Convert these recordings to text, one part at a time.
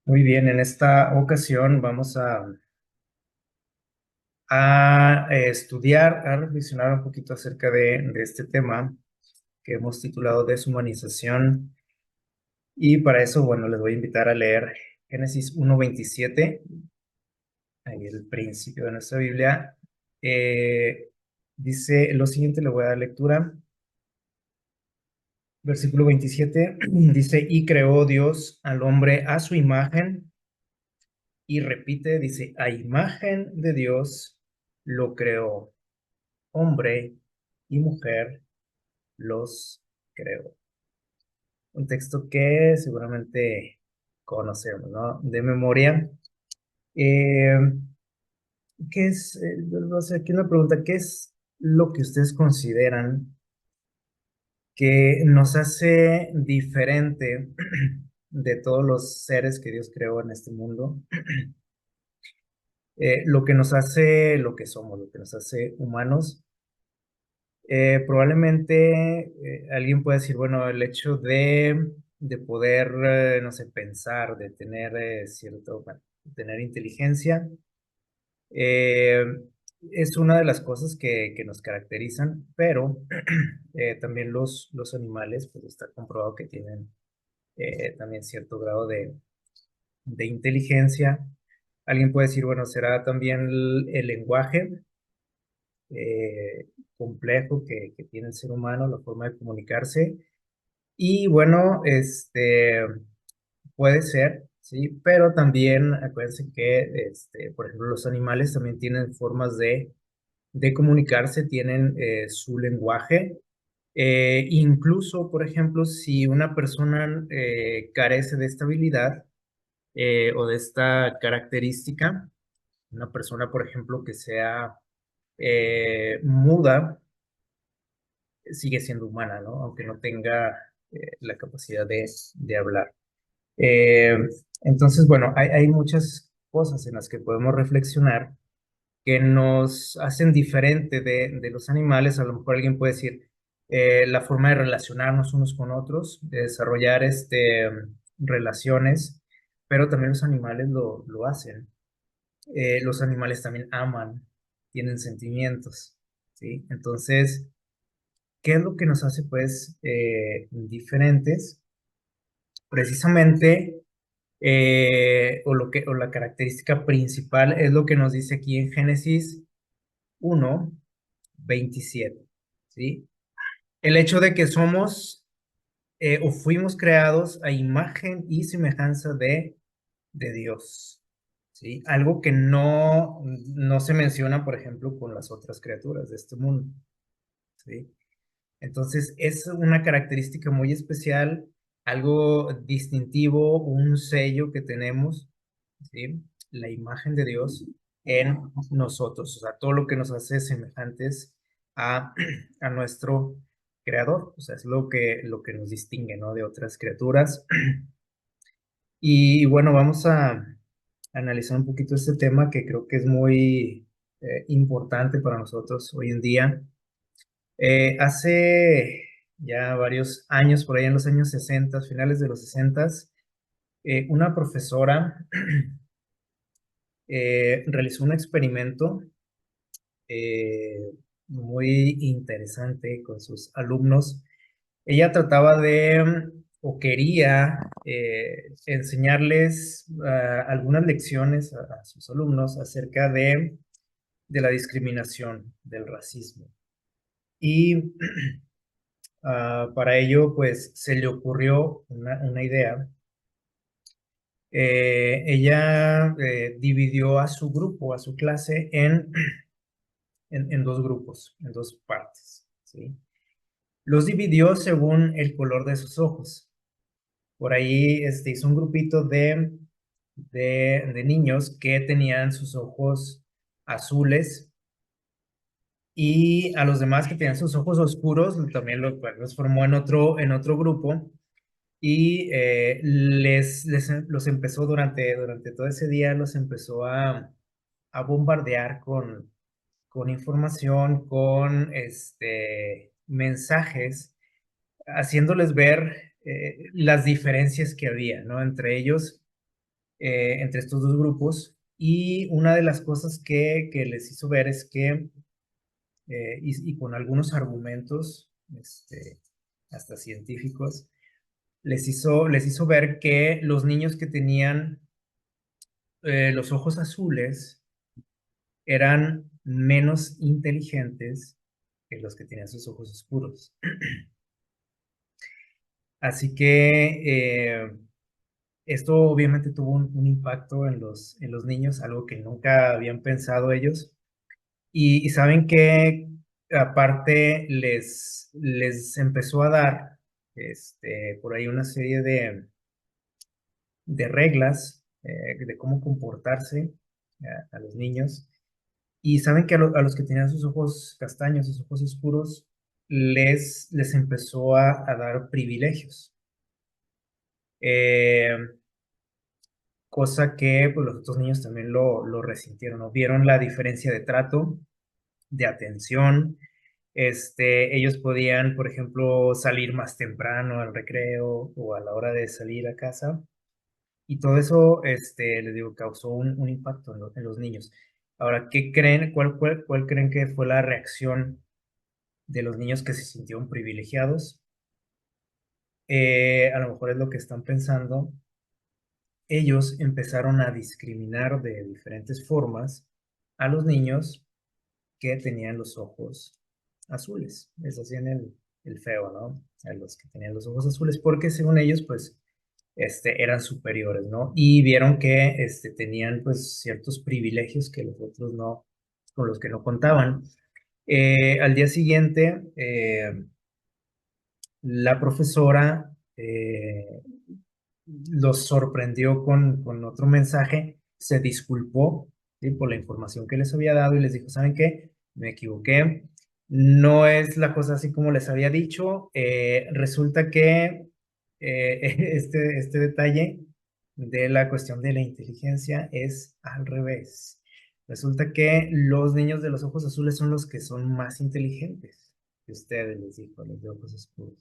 Muy bien, en esta ocasión vamos a estudiar, a reflexionar un poquito acerca de este tema que hemos titulado Deshumanización. Y para eso, bueno, les voy a invitar a leer Génesis 1:27, ahí el principio de nuestra Biblia. Eh, Dice lo siguiente, le voy a dar lectura. Versículo 27 dice, y creó Dios al hombre a su imagen. Y repite, dice, a imagen de Dios lo creó, hombre y mujer los creó. Un texto que seguramente conocemos, ¿no? De memoria. Eh, ¿Qué es, no sé, aquí una pregunta, ¿qué es lo que ustedes consideran que nos hace diferente de todos los seres que Dios creó en este mundo? Lo que nos hace lo que somos, lo que nos hace humanos. Probablemente alguien puede decir, bueno, el hecho de poder, no sé, pensar, de tener bueno, tener inteligencia, eh, es una de las cosas que nos caracterizan, pero también los animales, pues está comprobado que tienen también cierto grado de inteligencia. Alguien puede decir, bueno, será también el lenguaje complejo que tiene el ser humano, la forma de comunicarse. Y bueno, puede ser, sí, pero también acuérdense que, por ejemplo, los animales también tienen formas de comunicarse, tienen su lenguaje. Incluso, por ejemplo, si una persona carece de esta habilidad o de esta característica, una persona, por ejemplo, que sea muda, sigue siendo humana, ¿no? Aunque no tenga la capacidad de hablar. Eh, entonces, bueno, hay muchas cosas en las que podemos reflexionar que nos hacen diferente de los animales. A lo mejor alguien puede decir la forma de relacionarnos unos con otros, de desarrollar relaciones, pero también los animales lo hacen. Los animales también aman, tienen sentimientos, ¿sí? Entonces, ¿qué es lo que nos hace, pues, diferentes? Precisamente, o la característica principal es lo que nos dice aquí en Génesis 1:27, ¿sí? El hecho de que somos o fuimos creados a imagen y semejanza de Dios, ¿sí? Algo que no se menciona, por ejemplo, con las otras criaturas de este mundo, ¿sí? Entonces, es una característica muy especial, algo distintivo, un sello que tenemos, ¿sí? La imagen de Dios en nosotros, o sea, todo lo que nos hace semejantes a, a nuestro creador, o sea, es lo que nos distingue, ¿no? De otras criaturas. Y bueno, vamos a analizar un poquito este tema que creo que es muy importante para nosotros hoy en día. Hace ya varios años, por ahí en los años 60, finales de los 60, una profesora realizó un experimento muy interesante con sus alumnos. Ella trataba o quería enseñarles algunas lecciones a sus alumnos acerca de la discriminación, del racismo. Y para ello, pues, se le ocurrió una idea. Ella dividió a su grupo, a su clase, en dos grupos, en dos partes, ¿sí? Los dividió según el color de sus ojos. Por ahí hizo un grupito de niños que tenían sus ojos azules y a los demás que tenían sus ojos oscuros también los formó en otro grupo y los empezó durante todo ese día, los empezó a bombardear con información, con mensajes, haciéndoles ver las diferencias que había, ¿no? Entre ellos, entre estos dos grupos. Y una de las cosas que les hizo ver es que, y con algunos argumentos, hasta científicos, les hizo ver que los niños que tenían los ojos azules eran menos inteligentes que los que tenían sus ojos oscuros. Así que esto obviamente tuvo un impacto en los niños, algo que nunca habían pensado ellos. Y saben que aparte les empezó a dar por ahí una serie de reglas de cómo comportarse a los niños. Y saben que a los que tenían sus ojos castaños, sus ojos oscuros, les empezó a dar privilegios. Eh, Cosa que pues, los otros niños también lo resintieron, ¿no? Vieron la diferencia de trato, de atención. Ellos podían, por ejemplo, salir más temprano al recreo o a la hora de salir a casa. Y todo eso, les digo, causó un impacto en los niños. Ahora, ¿qué creen? ¿Cuál creen que fue la reacción de los niños que se sintieron privilegiados? A lo mejor es lo que están pensando. Ellos empezaron a discriminar de diferentes formas a los niños que tenían los ojos azules. Les hacían el feo, ¿no? A los que tenían los ojos azules, porque según ellos, pues, eran superiores, ¿no? Y vieron que tenían, pues, ciertos privilegios que los otros no, con los que no contaban. Al día siguiente, la profesora los sorprendió con otro mensaje, se disculpó, ¿sí? Por la información que les había dado y les dijo, ¿saben qué? Me equivoqué, no es la cosa así como les había dicho, resulta que este detalle de la cuestión de la inteligencia es al revés. Resulta que los niños de los ojos azules son los que son más inteligentes que ustedes, les dijo, los de ojos oscuros.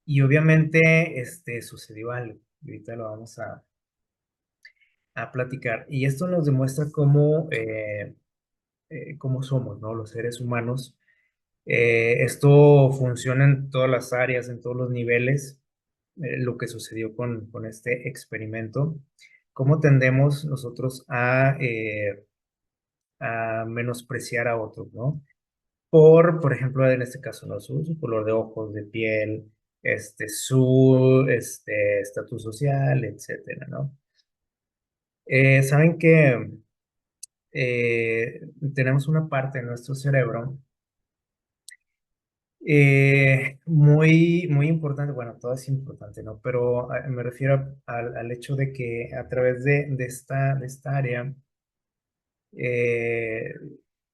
Y obviamente sucedió algo, y ahorita lo vamos a platicar. Y esto nos demuestra cómo somos, ¿no? Los seres humanos. Esto funciona en todas las áreas, en todos los niveles, lo que sucedió con este experimento. Cómo tendemos nosotros a menospreciar a otros, ¿no? Por ejemplo, en este caso, ¿no? Su color de ojos, de piel, su estatus social, etcétera, ¿no? Saben que tenemos una parte de nuestro cerebro muy, muy importante, bueno, todo es importante, ¿no? Pero me refiero al hecho de que a través de esta área, eh,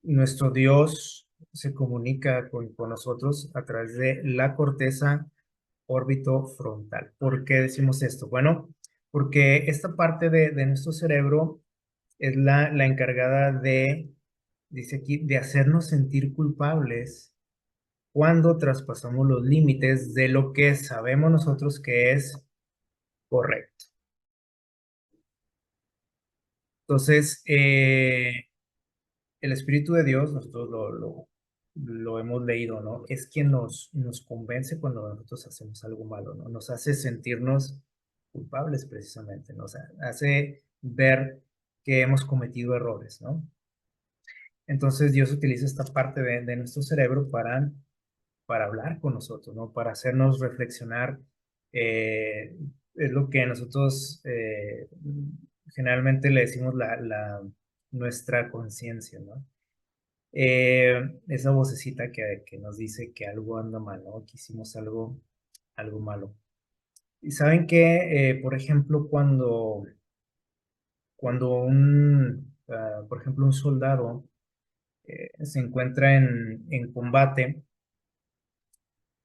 nuestro Dios se comunica con nosotros a través de la corteza órbito frontal. ¿Por qué decimos esto? Bueno, porque esta parte de nuestro cerebro es la encargada dice aquí, de hacernos sentir culpables cuando traspasamos los límites de lo que sabemos nosotros que es correcto. Entonces, el Espíritu de Dios, nosotros lo hemos leído, ¿no? Es quien nos convence cuando nosotros hacemos algo malo, ¿no? Nos hace sentirnos culpables precisamente, nos hace ver que hemos cometido errores, ¿no? Entonces Dios utiliza esta parte de nuestro cerebro para hablar con nosotros, ¿no? Para hacernos reflexionar. Es lo que nosotros generalmente le decimos nuestra conciencia, ¿no? Esa vocecita que nos dice que algo anda mal, ¿no? Que hicimos algo malo. Y saben que, por ejemplo, cuando por ejemplo, un soldado se encuentra en combate,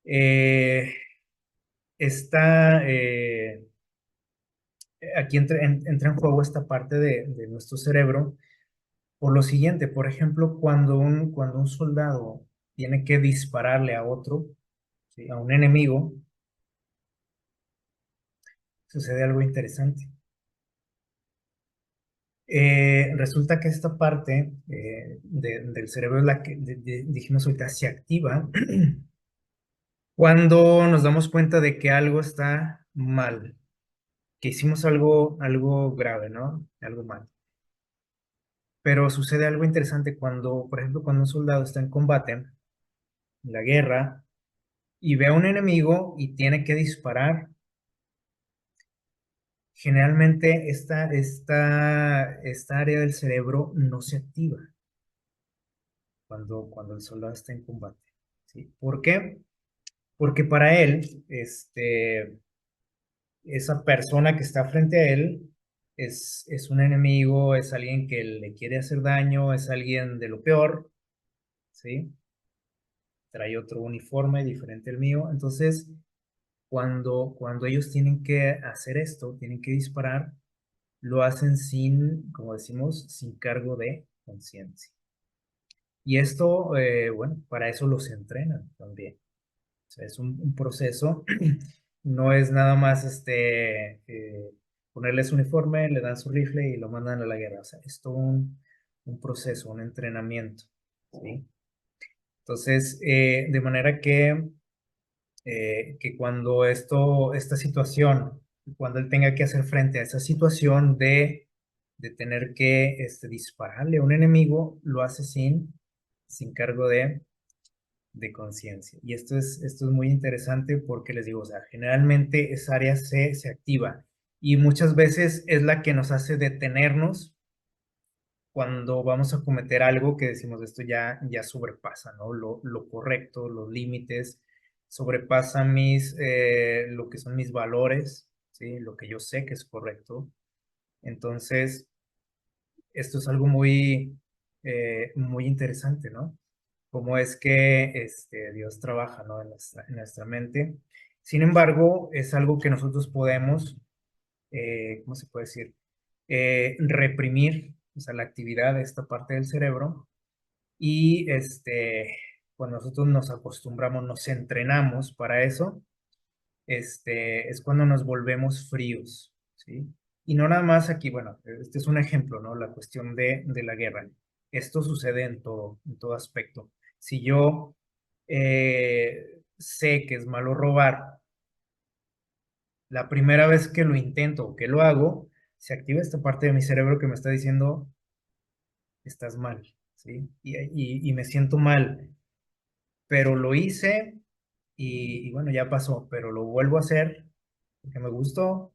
eh, está, aquí entra en juego esta parte de nuestro cerebro. Por lo siguiente, por ejemplo, cuando un soldado tiene que dispararle a otro, ¿sí? A un enemigo, sucede algo interesante. Resulta que esta parte del cerebro es la que dijimos ahorita se activa cuando nos damos cuenta de que algo está mal, que hicimos algo grave, ¿no? Algo mal. Pero sucede algo interesante cuando, por ejemplo, cuando un soldado está en combate, en la guerra, y ve a un enemigo y tiene que disparar. Generalmente esta área del cerebro no se activa cuando el soldado está en combate. ¿Sí? ¿Por qué? Porque para él, esa persona que está frente a él es un enemigo, es alguien que le quiere hacer daño, es alguien de lo peor, ¿sí? Trae otro uniforme diferente al mío. Entonces, cuando ellos tienen que hacer esto, tienen que disparar, lo hacen sin, como decimos, sin cargo de conciencia. Y esto, bueno, para eso los entrenan también. O sea, es un proceso, no es nada más ponerles uniforme, le dan su rifle y lo mandan a la guerra. O sea, es todo un proceso, un entrenamiento, ¿sí? Entonces, de manera que cuando esta situación, cuando él tenga que hacer frente a esa situación de tener que dispararle a un enemigo, lo hace sin cargo de conciencia. Y esto es muy interesante porque les digo, o sea, generalmente esa área se activa y muchas veces es la que nos hace detenernos cuando vamos a cometer algo que decimos esto ya sobrepasa, ¿no? Lo correcto, los límites, sobrepasa lo que son mis valores, ¿sí? Lo que yo sé que es correcto. Entonces, esto es algo muy interesante, ¿no? Cómo es que Dios trabaja, ¿no? En nuestra mente. Sin embargo, es algo que nosotros podemos, ¿cómo se puede decir? Reprimir, o sea, la actividad de esta parte del cerebro y cuando nosotros nos acostumbramos, nos entrenamos para eso, es cuando nos volvemos fríos, ¿sí? Y no nada más aquí, bueno, este es un ejemplo, ¿no? La cuestión de la guerra. Esto sucede en todo aspecto. Si yo sé que es malo robar, la primera vez que lo intento o que lo hago, se activa esta parte de mi cerebro que me está diciendo, estás mal, ¿sí? Y me siento mal, pero lo hice y bueno, ya pasó, pero lo vuelvo a hacer porque me gustó,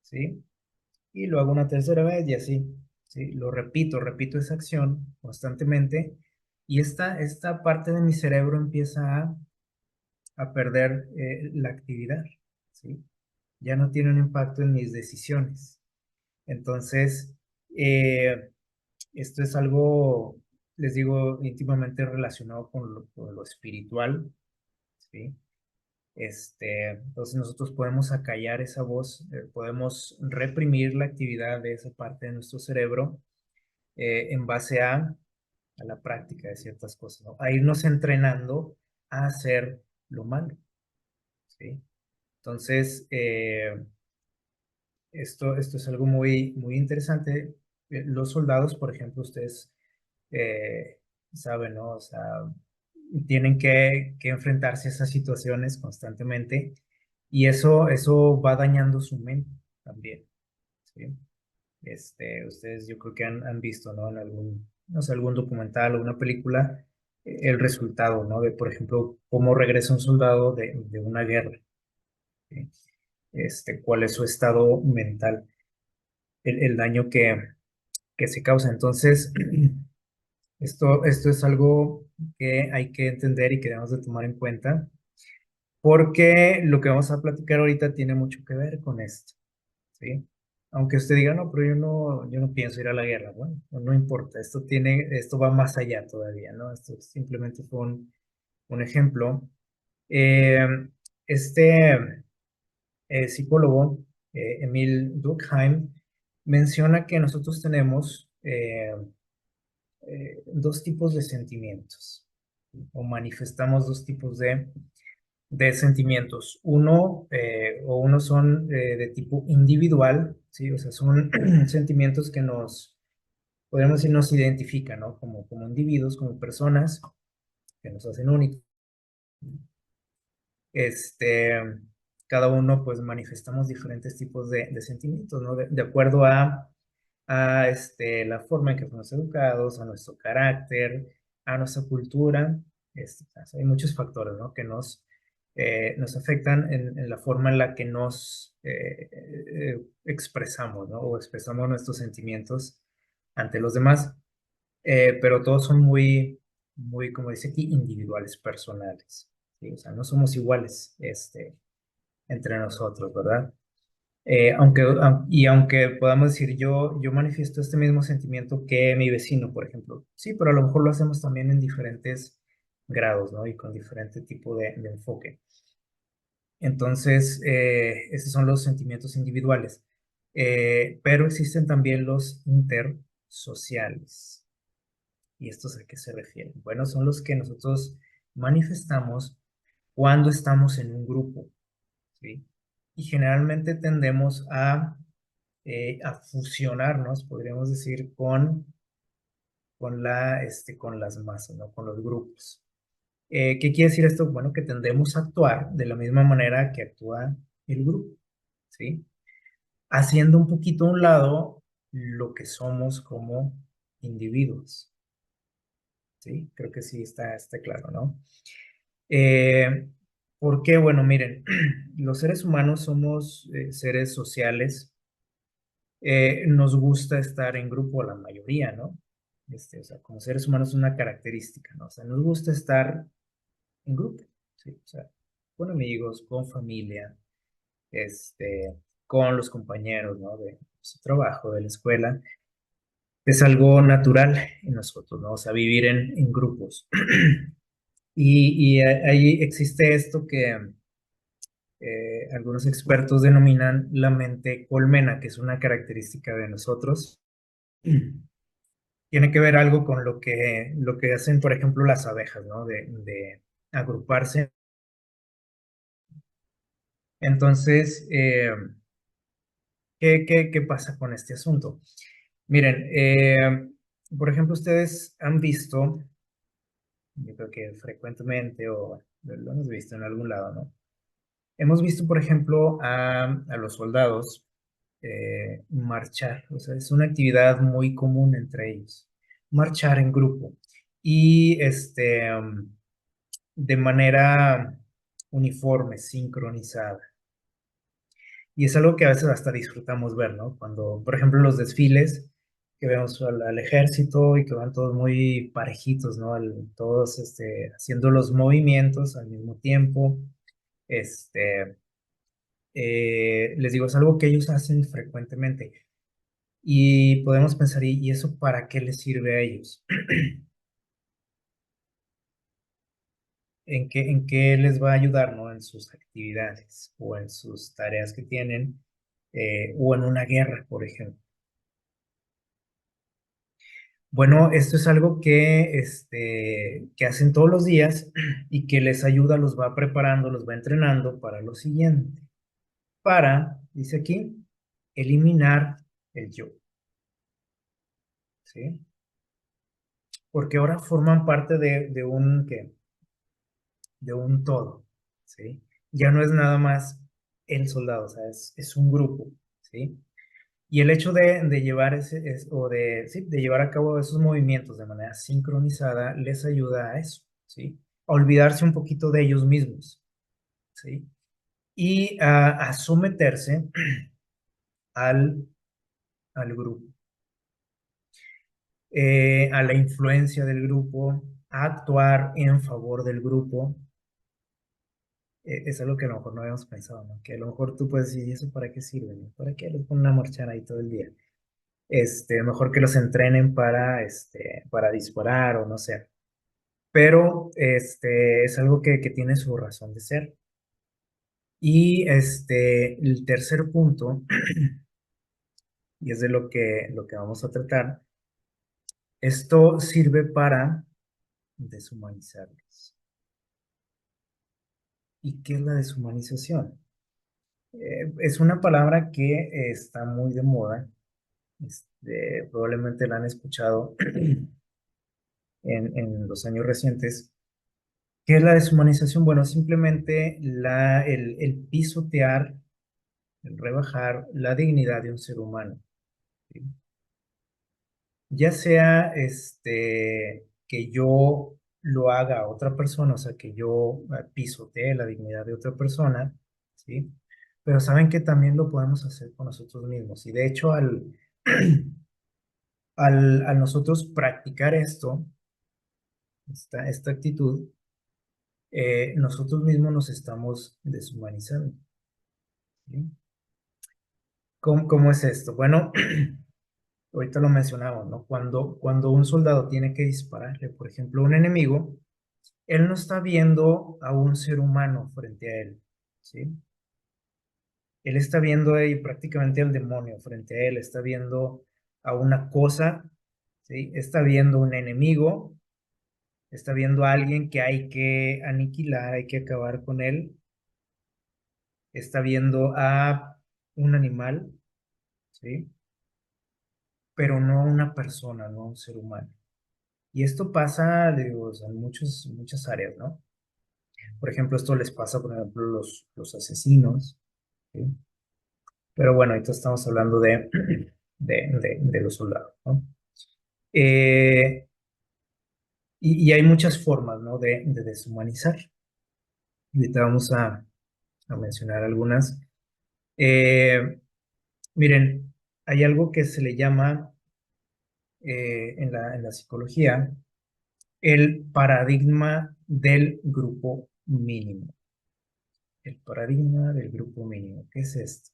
¿sí? Y lo hago una tercera vez y así, ¿sí? Lo repito esa acción constantemente y esta parte de mi cerebro empieza a perder la actividad, ¿sí? Ya no tiene un impacto en mis decisiones. Entonces, eh, esto es algo, les digo, íntimamente relacionado con lo espiritual, ¿sí? Entonces nosotros podemos acallar esa voz, podemos reprimir la actividad de esa parte de nuestro cerebro en base a la práctica de ciertas cosas, ¿no? A irnos entrenando a hacer lo malo, ¿sí? Entonces, esto es algo muy interesante. Los soldados, por ejemplo, ustedes eh, saben, ¿no? O sea, tienen que enfrentarse a esas situaciones constantemente y eso va dañando su mente también, ¿sí? Ustedes yo creo que han visto, ¿no? En no sé, algún documental o una película, el resultado, ¿no? De, por ejemplo, cómo regresa un soldado de una guerra, ¿sí? Cuál es su estado mental, el daño que se causa. Entonces, esto es algo que hay que entender y que debemos de tomar en cuenta, porque lo que vamos a platicar ahorita tiene mucho que ver con esto, ¿sí? Aunque usted diga, no, pero yo no pienso ir a la guerra, bueno, no importa, esto va más allá todavía, ¿no? Esto simplemente fue un ejemplo. Eh, este psicólogo, Emil Durkheim, menciona que nosotros tenemos dos tipos de sentimientos, o manifestamos dos tipos de sentimientos. Uno son de tipo individual, ¿sí? O sea, son sentimientos que podríamos decir, nos identifica, ¿no? Como individuos, como personas que nos hacen únicos. Este, cada uno pues manifestamos diferentes tipos de sentimientos, ¿no? De acuerdo a la forma en que fuimos educados, a nuestro carácter, a nuestra cultura. Hay muchos factores, ¿no? Que nos afectan en la forma en la que nos expresamos, ¿no? O expresamos nuestros sentimientos ante los demás. Pero todos son muy, como dice aquí, individuales, personales. ¿Sí? O sea, no somos iguales entre nosotros, ¿verdad? Aunque podamos decir, yo manifiesto este mismo sentimiento que mi vecino, por ejemplo. Sí, pero a lo mejor lo hacemos también en diferentes grados, ¿no? Y con diferente tipo de enfoque. Entonces, esos son los sentimientos individuales. Pero existen también los intersociales. ¿Y estos a qué se refieren? Bueno, son los que nosotros manifestamos cuando estamos en un grupo, ¿sí? Y generalmente tendemos a fusionarnos, podríamos decir, con las masas, ¿no? Con los grupos. ¿Qué quiere decir esto? Bueno, que tendemos a actuar de la misma manera que actúa el grupo, ¿sí? Haciendo un poquito a un lado lo que somos como individuos, ¿sí? Creo que sí está claro, ¿no? Eh, ¿Por qué? Bueno, miren, los seres humanos somos seres sociales. Nos gusta estar en grupo, la mayoría, ¿no? O sea, como seres humanos es una característica, ¿no? O sea, nos gusta estar en grupo, ¿sí? O sea, con amigos, con familia, con los compañeros, ¿no? De su trabajo, de la escuela. Es algo natural en nosotros, ¿no? O sea, vivir en grupos. Y ahí existe esto que algunos expertos denominan la mente colmena, que es una característica de nosotros. Tiene que ver algo con lo que hacen, por ejemplo, las abejas, ¿no? De agruparse. Entonces, ¿qué pasa con este asunto? Miren, por ejemplo, ustedes han visto, yo creo que frecuentemente o lo hemos visto en algún lado, ¿no? Hemos visto, por ejemplo, a los soldados marchar, o sea, es una actividad muy común entre ellos, marchar en grupo y de manera uniforme, sincronizada. Y es algo que a veces hasta disfrutamos ver, ¿no? Cuando, por ejemplo, los desfiles, que vemos al ejército y que van todos muy parejitos, ¿no? Todos haciendo los movimientos al mismo tiempo. Este, Les digo, es algo que ellos hacen frecuentemente. Y podemos pensar, ¿y eso para qué les sirve a ellos? ¿En qué les va a ayudar, ¿no? En sus actividades o en sus tareas que tienen, o en una guerra, por ejemplo. Bueno, esto es algo que hacen todos los días y que les ayuda, los va preparando, los va entrenando para lo siguiente. Dice aquí, eliminar el yo, ¿sí? Porque ahora forman parte de un todo, ¿sí? Ya no es nada más el soldado, o sea, es un grupo, ¿sí? Y el hecho de llevar sí, de llevar a cabo esos movimientos de manera sincronizada les ayuda a eso, ¿sí? A olvidarse un poquito de ellos mismos, ¿sí? Y a someterse al, al grupo, a la influencia del grupo, a actuar en favor del grupo. Es algo que a lo mejor no habíamos pensado, ¿no? Que a lo mejor tú puedes decir, ¿y eso para qué sirve? ¿No? ¿Para qué los ponen a marchar ahí todo el día? Mejor que los entrenen para disparar o no sé. Pero es algo que tiene su razón de ser. Y el tercer punto, y es de lo que vamos a tratar, esto sirve para deshumanizarlos. ¿Y qué es la deshumanización? Es una palabra que está muy de moda Probablemente la han escuchado en los años recientes. ¿Qué es la deshumanización? Bueno, simplemente el pisotear, el rebajar la dignidad de un ser humano, ¿sí? Ya sea que yo lo haga a otra persona, o sea, que yo pisotee la dignidad de otra persona, ¿sí? Pero saben que también lo podemos hacer con nosotros mismos. Y de hecho, al nosotros practicar esto, esta actitud, nosotros mismos nos estamos deshumanizando, ¿sí? ¿Cómo es esto? Bueno, ahorita lo mencionamos, ¿no? Cuando un soldado tiene que dispararle, por ejemplo, a un enemigo, él no está viendo a un ser humano frente a él, ¿sí? Él está viendo ahí prácticamente al demonio frente a él, está viendo a una cosa, ¿sí? Está viendo un enemigo, está viendo a alguien que hay que aniquilar, hay que acabar con él, está viendo a un animal, ¿sí? Pero no a una persona, no a un ser humano. Y esto pasa, digo, o sea, en muchas áreas, ¿no? Por ejemplo, esto les pasa, por ejemplo, los asesinos, ¿sí? Pero bueno, ahorita estamos hablando de los soldados, ¿no? Eh, y hay muchas formas, ¿no? De deshumanizar. Ahorita vamos a mencionar algunas. Eh, Miren, hay algo que se le llama en la psicología el paradigma del grupo mínimo. El paradigma del grupo mínimo. ¿Qué es esto?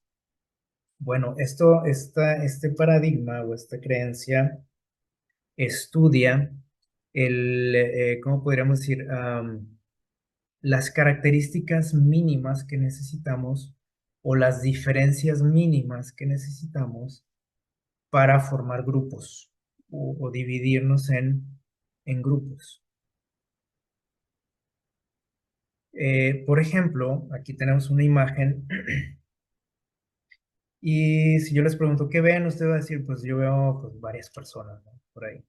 Bueno, este paradigma o esta creencia estudia ¿cómo podríamos decir? Las características mínimas que necesitamos o las diferencias mínimas que necesitamos para formar grupos o dividirnos en grupos. Por ejemplo, aquí tenemos una imagen y si yo les pregunto qué ven, usted va a decir, pues yo veo pues, varias personas, ¿no? Por ahí.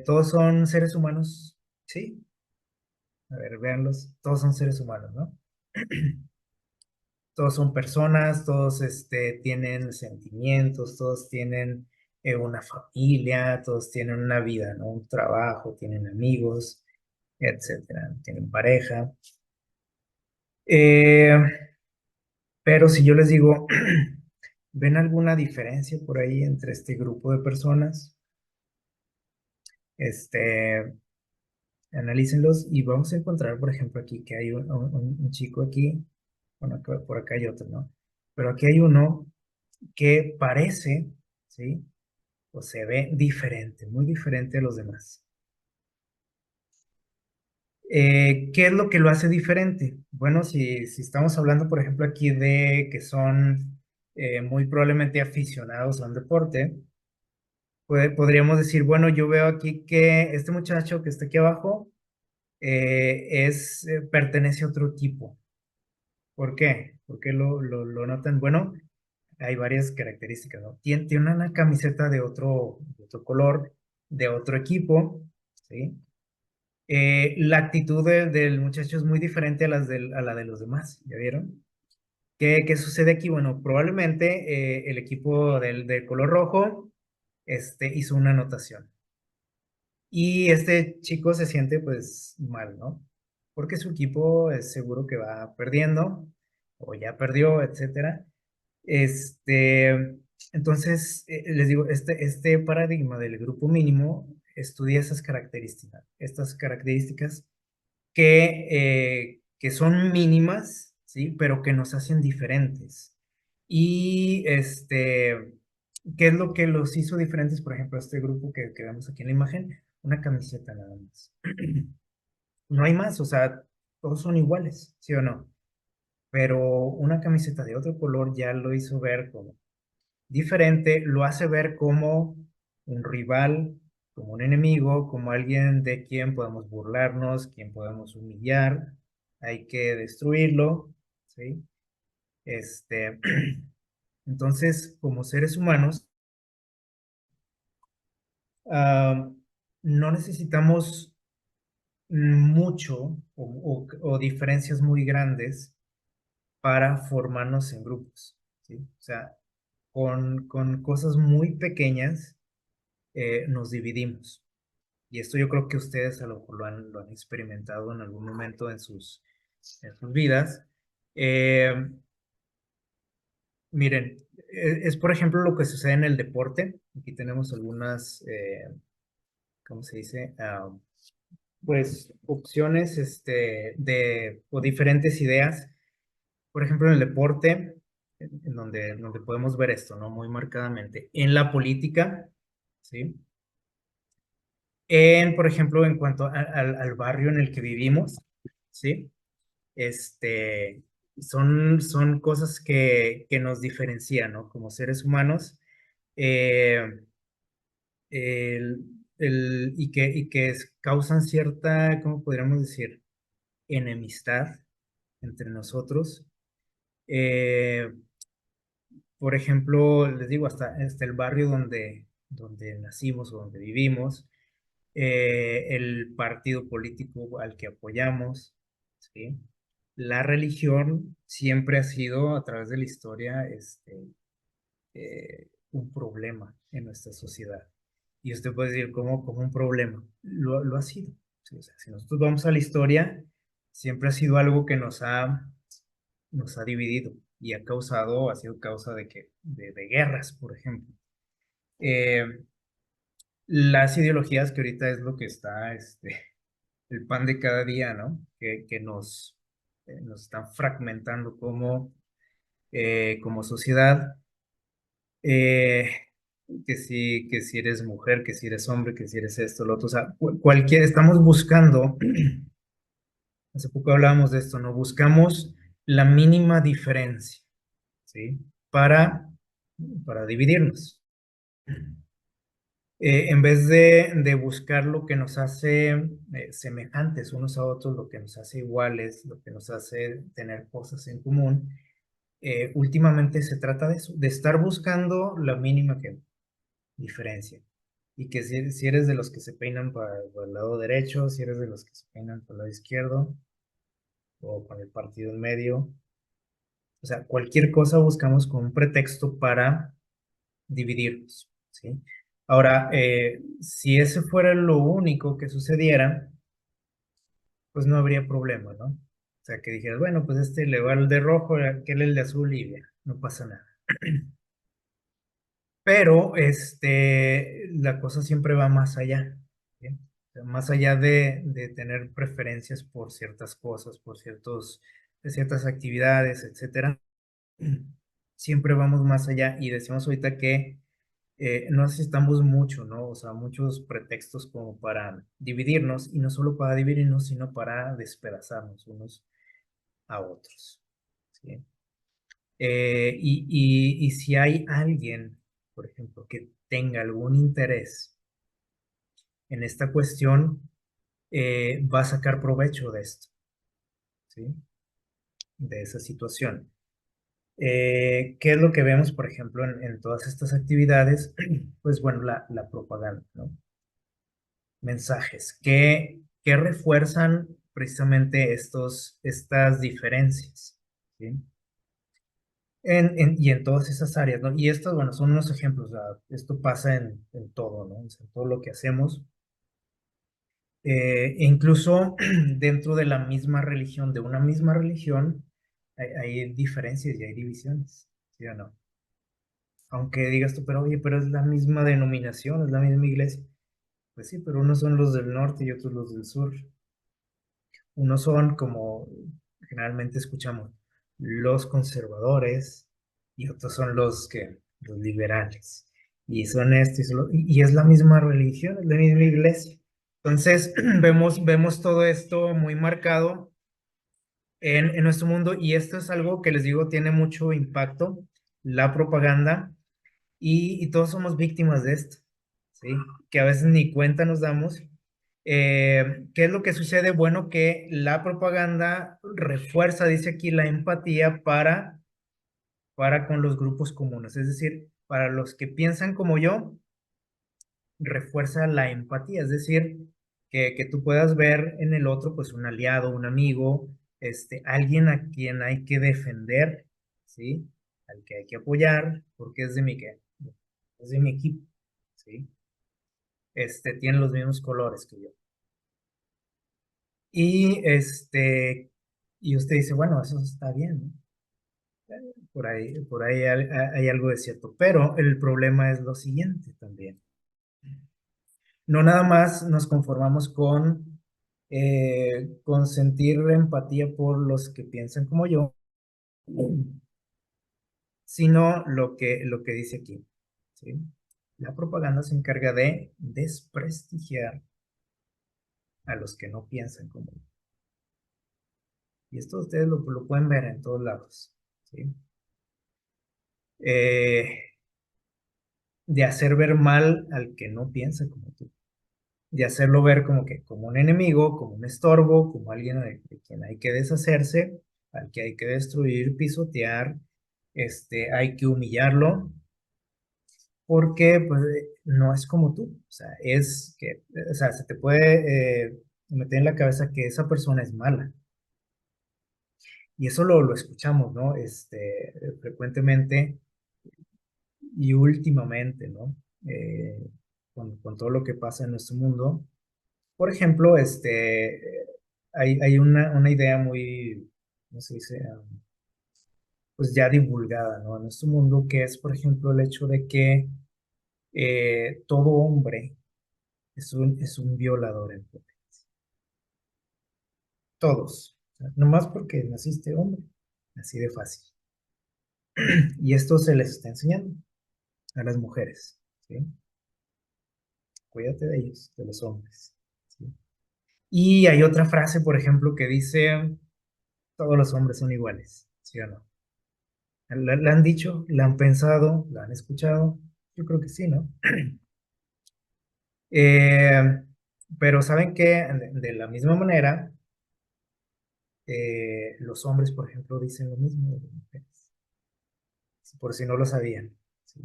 Todos son seres humanos, ¿sí? A ver, véanlos, todos son seres humanos, ¿no? Todos son personas, todos tienen sentimientos, todos tienen una familia, todos tienen una vida, ¿no? Un trabajo, tienen amigos, etcétera, tienen pareja. Eh, pero si yo les digo, ¿ven alguna diferencia por ahí entre este grupo de personas? Este, Analícenlos y vamos a encontrar, por ejemplo, aquí que hay un chico aquí, bueno, por acá hay otro, ¿no? Pero aquí hay uno que parece, ¿sí? O se ve diferente, muy diferente a los demás. ¿Qué es lo que lo hace diferente? Bueno, si estamos hablando, por ejemplo, aquí de que son muy probablemente aficionados a un deporte, podríamos decir, bueno, yo veo aquí que este muchacho que está aquí abajo pertenece a otro equipo. ¿Por qué? ¿Por qué lo notan? Bueno, hay varias características, ¿no? Tiene una camiseta de otro color, de otro equipo, ¿sí? La actitud del muchacho es muy diferente a la de los demás, ¿ya vieron? ¿Qué sucede aquí? Bueno, probablemente el equipo del color rojo hizo una anotación. Y este chico se siente pues mal, ¿no? Porque su equipo es seguro que va perdiendo o ya perdió, etcétera. Entonces, les digo, este paradigma del grupo mínimo estudia estas características que son mínimas, ¿sí? Pero que nos hacen diferentes. Y ¿qué es lo que los hizo diferentes? Por ejemplo, este grupo que vemos aquí en la imagen, una camiseta nada más. No hay más, o sea, todos son iguales, ¿sí o no? Pero una camiseta de otro color ya lo hizo ver como diferente, lo hace ver como un rival, como un enemigo, como alguien de quien podemos burlarnos, quien podemos humillar, hay que destruirlo, ¿sí? Este, Entonces, como seres humanos, ah, no necesitamos mucho o diferencias muy grandes para formarnos en grupos, ¿sí? O sea, con cosas muy pequeñas nos dividimos. Y esto yo creo que ustedes a lo mejor lo han experimentado en algún momento en sus vidas. Eh, Miren, es por ejemplo lo que sucede en el deporte. Aquí tenemos algunas, ¿cómo se dice? Pues opciones o diferentes ideas. Por ejemplo, en el deporte, donde podemos ver esto, ¿no? Muy marcadamente. En la política, ¿sí? Por ejemplo, en cuanto al barrio en el que vivimos, ¿sí? Este, son cosas que nos diferencian, ¿no? Como seres humanos, eh, el, causan cierta, ¿cómo podríamos decir? Enemistad entre nosotros. Eh, por ejemplo, les digo, hasta el barrio donde nacimos o donde vivimos, el partido político al que apoyamos, ¿sí? La religión siempre ha sido, a través de la historia, un problema en nuestra sociedad. Y usted puede decir, ¿cómo un problema? Lo ha sido. ¿Sí? O sea, si nosotros vamos a la historia, siempre ha sido algo que nos ha dividido y ha sido causa de guerras, por ejemplo. Eh, las ideologías que ahorita es lo que está, el pan de cada día, ¿no? Que nos están fragmentando como sociedad. eh, que si eres mujer, que si eres hombre, que si eres esto, lo otro, o sea, estamos buscando, hace poco hablábamos de esto, ¿no? Buscamos la mínima diferencia, ¿sí? Para, para dividirnos. En vez de buscar lo que nos hace semejantes unos a otros, lo que nos hace iguales, lo que nos hace tener cosas en común, últimamente se trata de eso, de estar buscando la mínima diferencia. Y que si eres de los que se peinan por el lado derecho, si eres de los que se peinan por el lado izquierdo, o con el partido en medio, o sea, cualquier cosa buscamos como un pretexto para dividirnos, ¿sí? Ahora, si ese fuera lo único que sucediera, pues no habría problema, ¿no? O sea, que dijeras, bueno, pues le va el de rojo, aquel el de azul y ya, no pasa nada. Pero la cosa siempre va más allá, ¿sí? O sea, más allá de tener preferencias por ciertas cosas, de ciertas actividades, etcétera, siempre vamos más allá y decimos ahorita que no necesitamos mucho, ¿no? O sea, muchos pretextos como para dividirnos y no solo para dividirnos, sino para despedazarnos unos a otros, ¿sí? Y si hay alguien, por ejemplo, que tenga algún interés en esta cuestión, va a sacar provecho de esto, ¿sí? De esa situación. ¿Qué es lo que vemos, por ejemplo, en todas estas actividades? Pues bueno, la propaganda, ¿no? Mensajes que refuerzan precisamente estas diferencias, ¿sí? Y en todas esas áreas, ¿no? Y estos, bueno, son unos ejemplos, o sea, esto pasa en todo, ¿no? O sea, en todo lo que hacemos. E incluso dentro de la misma religión, de una misma religión, hay diferencias y hay divisiones, ¿sí o no? Aunque digas tú, pero oye, pero es la misma denominación, es la misma iglesia. Pues sí, pero unos son los del norte y otros los del sur. Unos son, como generalmente escuchamos, los conservadores y otros son los liberales. Y son estos, y es la misma religión, es la misma iglesia. Entonces, vemos todo esto muy marcado en nuestro mundo y esto es algo que les digo, tiene mucho impacto, la propaganda, y todos somos víctimas de esto, ¿sí? Que a veces ni cuenta nos damos. ¿Qué es lo que sucede? Bueno, que la propaganda refuerza, dice aquí, la empatía para para con los grupos comunes, es decir, para los que piensan como yo, refuerza la empatía, es decir, que tú puedas ver en el otro pues un aliado, un amigo, alguien a quien hay que defender, ¿sí? Al que hay que apoyar, porque es de mi, ¿qué? Es de mi equipo, ¿sí? Tiene los mismos colores que yo. Y y usted dice, bueno, eso está bien, ¿no? Por ahí hay algo de cierto, pero el problema es lo siguiente también. No nada más nos conformamos con sentir empatía por los que piensan como yo, sino lo que dice aquí, ¿sí? La propaganda se encarga de desprestigiar a los que no piensan como yo. Y esto ustedes lo pueden ver en todos lados, ¿sí? Eh, de hacer ver mal al que no piensa como tú, de hacerlo ver como que como un enemigo, como un estorbo, como alguien de quien hay que deshacerse, al que hay que destruir, pisotear, hay que humillarlo, porque pues no es como tú, o sea, es que, o sea, se te puede meter en la cabeza que esa persona es mala. Y eso lo escuchamos, ¿no? Frecuentemente y últimamente, ¿no? Con todo lo que pasa en nuestro mundo. Por ejemplo, hay una idea muy, ¿cómo se dice? Pues ya divulgada, ¿no? En nuestro mundo, que es, por ejemplo, el hecho de que todo hombre es un violador en potencia. Todos. O sea, nomás porque naciste hombre, así de fácil. Y esto se les está enseñando a las mujeres, ¿sí? Cuídate de ellos, de los hombres, ¿sí? Y hay otra frase, por ejemplo, que dice, todos los hombres son iguales, ¿sí o no? ¿La han dicho? ¿La han pensado? ¿La han escuchado? Yo creo que sí, ¿no? Eh, pero saben que de la misma manera, los hombres, por ejemplo, dicen lo mismo de las mujeres, por si no lo sabían, ¿sí?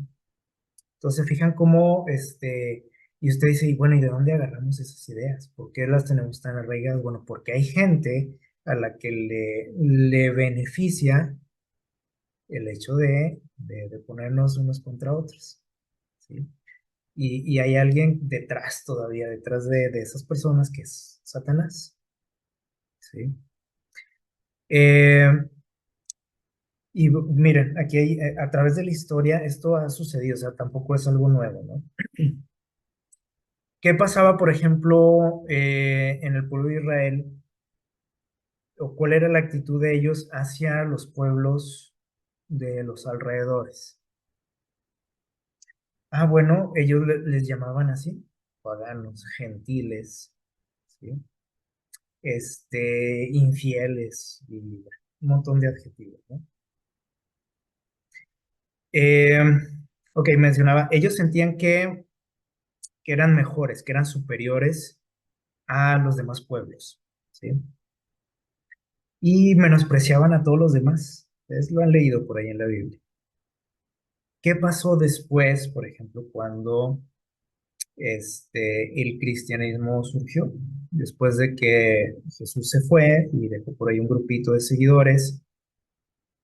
Entonces, fijan cómo, y usted dice, y bueno, ¿y de dónde agarramos esas ideas? ¿Por qué las tenemos tan arraigadas? Bueno, porque hay gente a la que le beneficia el hecho de ponernos unos contra otros, ¿sí? Y hay alguien detrás todavía, detrás de esas personas que es Satanás, ¿sí? Eh, y miren, aquí a través de la historia esto ha sucedido, o sea, tampoco es algo nuevo, ¿no? ¿Qué pasaba, por ejemplo, en el pueblo de Israel? ¿O cuál era la actitud de ellos hacia los pueblos de los alrededores? Ah, bueno, ellos les llamaban así, paganos, gentiles, ¿sí? Infieles y bueno, un montón de adjetivos, ¿no? Eh, ok, mencionaba, ellos sentían que eran mejores, que eran superiores a los demás pueblos, ¿sí? Y menospreciaban a todos los demás. Ustedes lo han leído por ahí en la Biblia. ¿Qué pasó después, por ejemplo, cuando el cristianismo surgió? Después de que Jesús se fue y dejó por ahí un grupito de seguidores,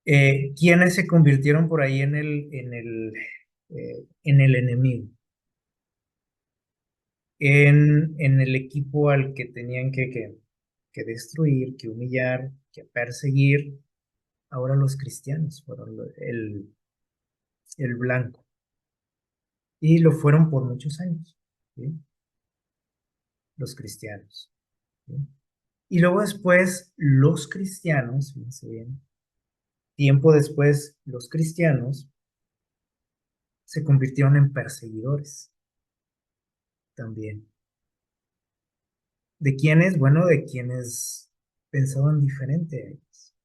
¿quiénes se convirtieron por ahí en el enemigo? En el equipo al que tenían que destruir, que humillar, que perseguir. Ahora los cristianos fueron el blanco. Y lo fueron por muchos años, ¿sí? Los cristianos, ¿sí? Y luego después los cristianos, fíjense bien, tiempo después los cristianos se convirtieron en perseguidores también. ¿De quiénes? Bueno, de quienes pensaban diferente a ellos.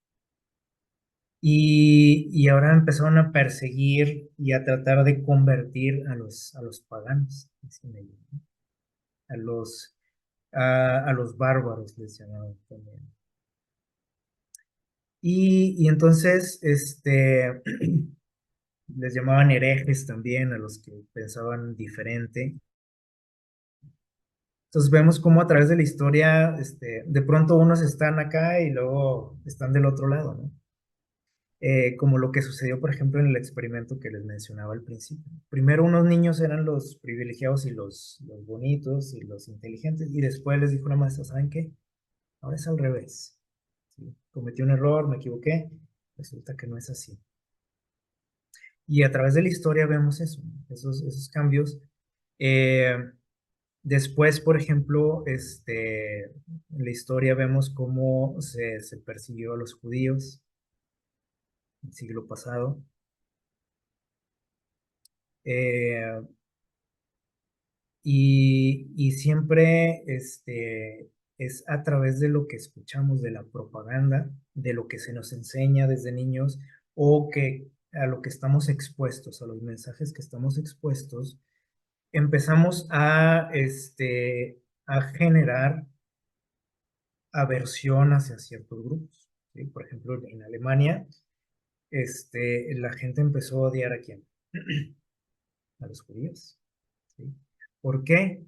Y ahora empezaron a perseguir y a tratar de convertir a los paganos, dicen ellos, ¿no? A a los bárbaros les llamaban también. Y entonces, les llamaban herejes también a los que pensaban diferente. Entonces vemos cómo a través de la historia, de pronto unos están acá y luego están del otro lado, ¿no? Como lo que sucedió, por ejemplo, en el experimento que les mencionaba al principio. Primero unos niños eran los privilegiados y los bonitos y los inteligentes, y después les dijo una maestra, ¿saben qué? Ahora es al revés. ¿Sí? Cometí un error, me equivoqué, resulta que no es así. Y a través de la historia vemos eso, ¿no? Esos cambios. Eh, Después, por ejemplo, en la historia vemos cómo se persiguió a los judíos en el siglo pasado. Eh, y siempre es a través de lo que escuchamos, de la propaganda, de lo que se nos enseña desde niños o que a lo que estamos expuestos, a los mensajes que estamos expuestos, empezamos a generar aversión hacia ciertos grupos. ¿Sí? Por ejemplo, en Alemania, la gente empezó a odiar a quién? A los judíos. ¿Sí? ¿Por qué?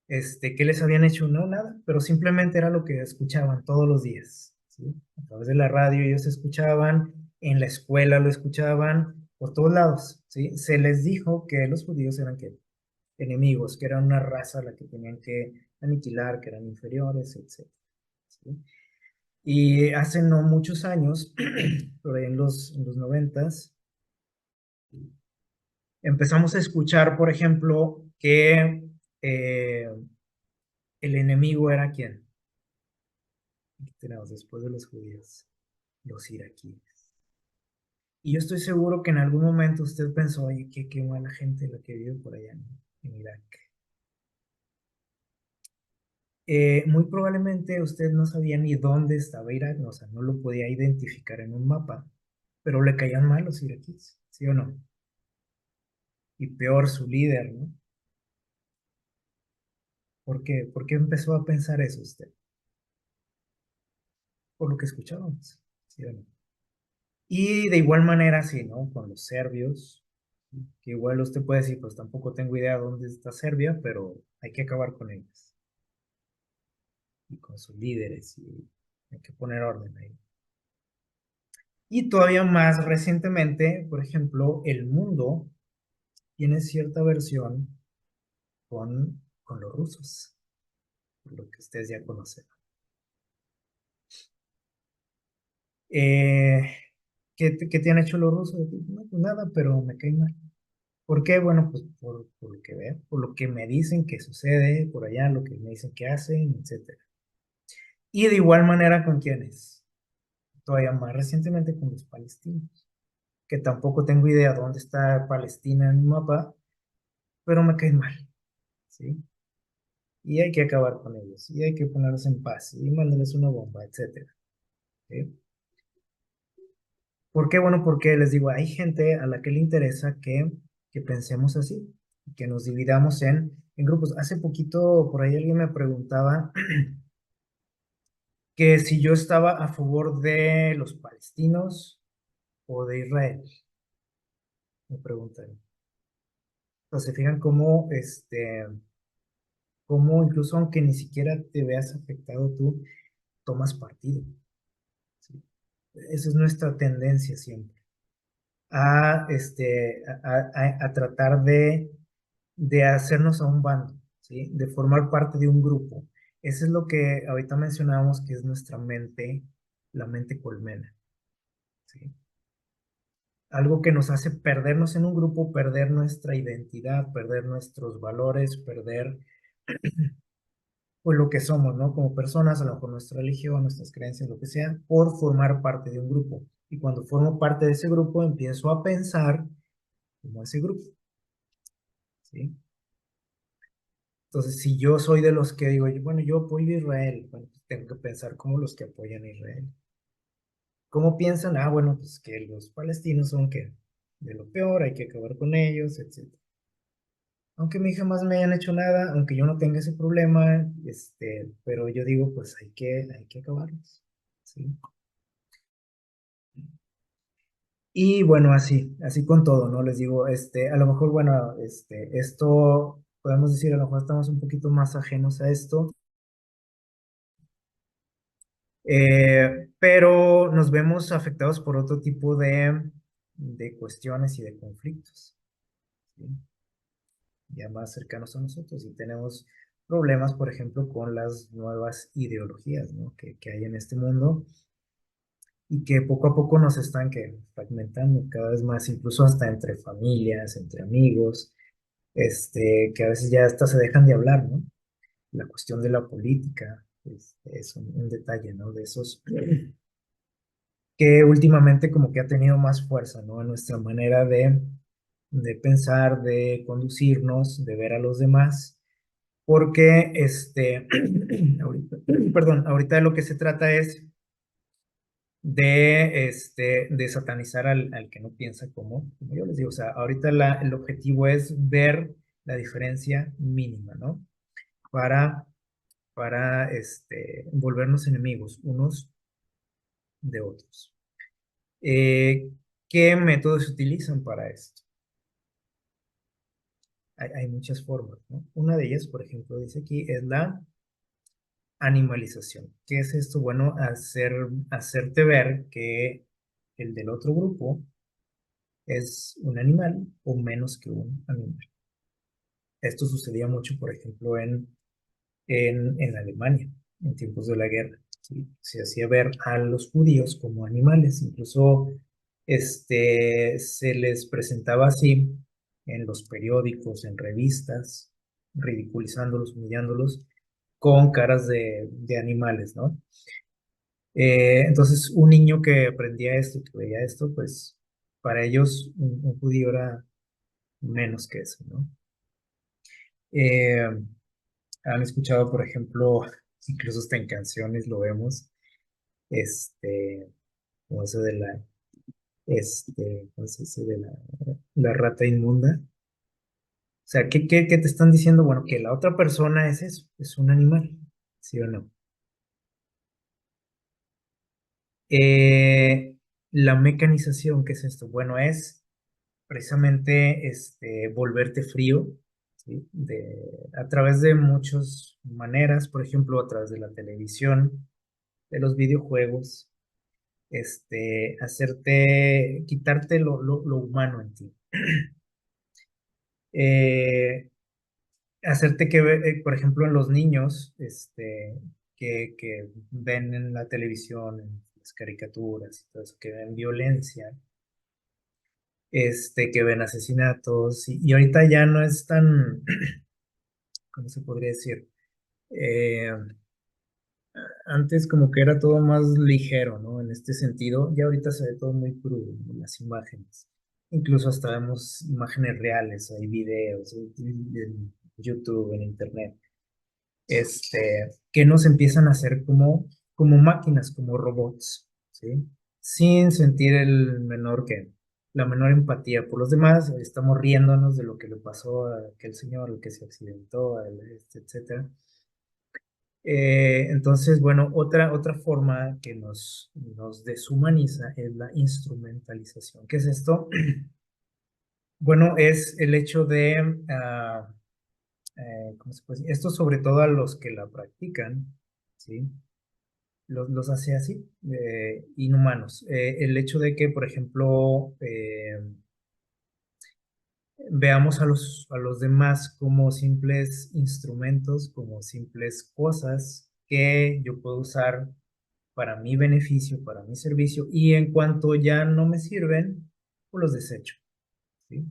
¿Qué les habían hecho? No, nada, pero simplemente era lo que escuchaban todos los días. ¿Sí? A través de la radio ellos escuchaban, en la escuela lo escuchaban, por todos lados. ¿Sí? Se les dijo que los judíos eran ¿qué? Enemigos, que eran una raza a la que tenían que aniquilar, que eran inferiores, etc. ¿Sí? Y hace no muchos años, por ahí en los 90, empezamos a escuchar, por ejemplo, que eh, el enemigo era quién. Aquí tenemos después de los judíos, los iraquíes. Y yo estoy seguro que en algún momento usted pensó, oye, qué mala gente la que vive por allá en Irak. Muy probablemente usted no sabía ni dónde estaba Irak, o sea, no lo podía identificar en un mapa, pero le caían mal los iraquíes, ¿sí o no? Y peor su líder, ¿no? ¿Por qué? ¿Por qué empezó a pensar eso usted? Por lo que escuchábamos, ¿sí o no? Y de igual manera, sí, ¿no? Con los serbios, que igual usted puede decir, pues tampoco tengo idea dónde está Serbia, pero hay que acabar con ellos y con sus líderes y hay que poner orden ahí. Y todavía más recientemente, por ejemplo, el mundo tiene cierta versión con los rusos, por lo que ustedes ya conocen. Eh, ¿qué te han hecho los rusos? No, pues nada, pero me cae mal. ¿Por qué? Bueno, pues por lo que veo, por lo que me dicen que sucede por allá, lo que me dicen que hacen, etcétera. Y de igual manera con quienes, todavía más recientemente con los palestinos, que tampoco tengo idea dónde está Palestina en el mapa, pero me caen mal, ¿sí? Y hay que acabar con ellos, y hay que ponerlos en paz, y mandarles una bomba, etcétera. ¿Sí? ¿Por qué? Bueno, porque les digo, hay gente a la que le interesa que pensemos así, que nos dividamos en grupos. Hace poquito por ahí alguien me preguntaba que si yo estaba a favor de los palestinos o de Israel, me preguntan. Entonces, se fijan cómo incluso aunque ni siquiera te veas afectado tú, tomas partido. ¿Sí? Esa es nuestra tendencia siempre, a tratar de hacernos a un bando, ¿sí? De formar parte de un grupo. Eso es lo que ahorita mencionábamos que es nuestra mente, la mente colmena, ¿sí? Algo que nos hace perdernos en un grupo, perder nuestra identidad, perder nuestros valores, perder pues lo que somos, ¿no? Como personas, a lo mejor nuestra religión, nuestras creencias, lo que sea, por formar parte de un grupo. Y cuando formo parte de ese grupo, empiezo a pensar como ese grupo, ¿sí? Entonces, si yo soy de los que digo, bueno, yo apoyo a Israel, bueno, pues tengo que pensar como los que apoyan a Israel. ¿Cómo piensan? Ah, bueno, pues que los palestinos son que de lo peor, hay que acabar con ellos, etcétera. Aunque a mí jamás me hayan hecho nada, aunque yo no tenga ese problema, pero yo digo, pues hay que acabarlos, ¿sí? Y bueno, así con todo, ¿no? Les digo, a lo mejor, bueno, esto, podemos decir, a lo mejor estamos un poquito más ajenos a esto, pero nos vemos afectados por otro tipo de cuestiones y de conflictos, ¿sí? Ya más cercanos a nosotros y tenemos problemas, por ejemplo, con las nuevas ideologías, ¿no? que hay en este mundo y que poco a poco nos están fragmentando cada vez más, incluso hasta entre familias, entre amigos, que a veces ya hasta se dejan de hablar, ¿no? La cuestión de la política es un detalle, ¿no? De esos que últimamente como que ha tenido más fuerza, ¿no? En nuestra manera de pensar, de conducirnos, de ver a los demás, porque ahorita, perdón, ahorita de lo que se trata es de satanizar al que no piensa como yo les digo, o sea, ahorita el objetivo es ver la diferencia mínima, ¿no? Para, para volvernos enemigos unos de otros. ¿Qué métodos se utilizan para esto? Hay muchas formas, ¿no? Una de ellas, por ejemplo, dice aquí, es la animalización. ¿Qué es esto? Bueno, hacerte ver que el del otro grupo es un animal o menos que un animal. Esto sucedía mucho, por ejemplo, en Alemania, en tiempos de la guerra, ¿sí? Se hacía ver a los judíos como animales, incluso se les presentaba así en los periódicos, en revistas, ridiculizándolos, humillándolos, con caras de animales, ¿no? Entonces, un niño que aprendía esto, que veía esto, pues para ellos un judío era menos que eso, ¿no? Eh, Han escuchado, por ejemplo, incluso hasta en canciones lo vemos, este, como eso de ¿cómo se dice? De la rata inmunda. O sea, ¿qué te están diciendo? Bueno, que la otra persona es eso, es un animal, ¿sí o no? Eh, la mecanización, ¿qué es esto? Bueno, es precisamente volverte frío, ¿sí? A través de muchas maneras, por ejemplo, a través de la televisión, de los videojuegos, quitarte lo humano en ti. Eh, hacerte por ejemplo, en los niños, que ven en la televisión, en las caricaturas y todo eso, que ven violencia, que ven asesinatos, y ahorita ya no es tan, ¿cómo se podría decir? Eh, Antes como que era todo más ligero, ¿no? En este sentido, ya ahorita se ve todo muy crudo, ¿no? Las imágenes. Incluso hasta vemos imágenes reales, hay videos en YouTube, en Internet, que nos empiezan a hacer como máquinas, como robots, ¿sí? Sin sentir la menor empatía por los demás, estamos riéndonos de lo que le pasó a aquel señor, el que se accidentó, etcétera. Entonces, bueno, otra forma que nos deshumaniza es la instrumentalización. ¿Qué es esto? Bueno, es el hecho ¿cómo se puede decir? Esto sobre todo a los que la practican, ¿sí? Los hace así, inhumanos. El hecho de que, por ejemplo, veamos a los demás como simples instrumentos, como simples cosas que yo puedo usar para mi beneficio, para mi servicio, y en cuanto ya no me sirven, pues los desecho, ¿sí?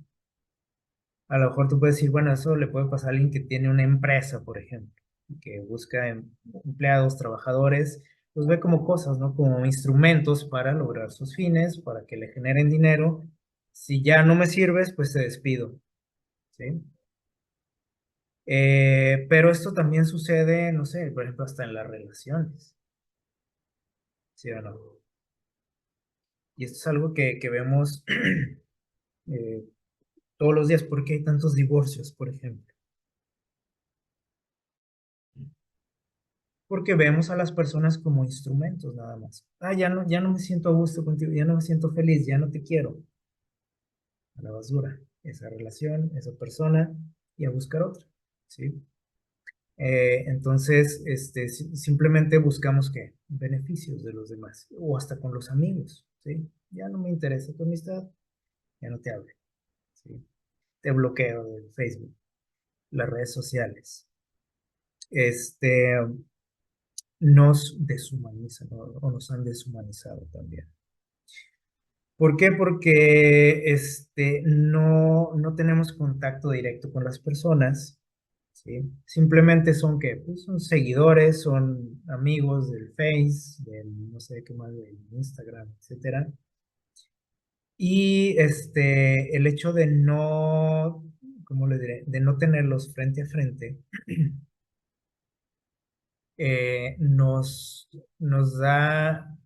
A lo mejor tú puedes decir, bueno, eso le puede pasar a alguien que tiene una empresa, por ejemplo, y que busca empleados, trabajadores, los ve como cosas, ¿no? Como instrumentos para lograr sus fines, para que le generen dinero. Si ya no me sirves, pues te despido, ¿sí? Pero esto también sucede, no sé, por ejemplo, hasta en las relaciones, ¿sí o no? Y esto es algo que vemos eh, todos los días. ¿Por qué hay tantos divorcios, por ejemplo? porque vemos a las personas como instrumentos nada más. Ah, ya no me siento a gusto contigo, ya no me siento feliz, ya no te quiero. A la basura, esa relación, esa persona, y a buscar otra, ¿sí? Entonces, simplemente buscamos ¿qué? Beneficios de los demás, o hasta con los amigos, ¿sí? Ya no me interesa tu amistad, ya no te hablo, ¿sí? Te bloqueo de Facebook, las redes sociales. Este, nos deshumanizan, ¿no? O nos han deshumanizado también. ¿Por qué? Porque no tenemos contacto directo con las personas, ¿sí? Simplemente son que pues, son seguidores, son amigos del Face, del no sé qué más, del Instagram, etcétera. Y el hecho de no, ¿cómo le diré? De no tenerlos frente a frente, nos da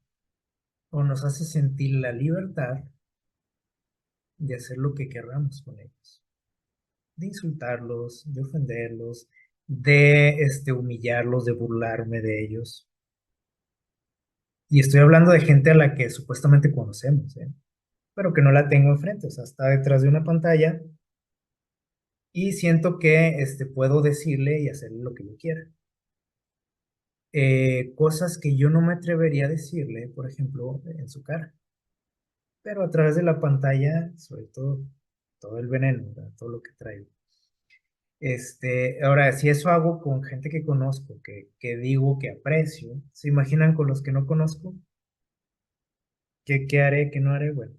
o nos hace sentir la libertad de hacer lo que querramos con ellos, de insultarlos, de ofenderlos, de humillarlos, de burlarme de ellos. Y estoy hablando de gente a la que supuestamente conocemos, ¿eh? Pero que no la tengo enfrente, o sea, está detrás de una pantalla y siento que puedo decirle y hacerle lo que yo quiera. Cosas que yo no me atrevería a decirle, por ejemplo, en su cara. Pero a través de la pantalla, sobre todo el veneno, ¿verdad? Todo lo que traigo. Ahora, si eso hago con gente que conozco, que digo que aprecio, ¿se imaginan con los que no conozco? ¿Qué haré, qué no haré? Bueno,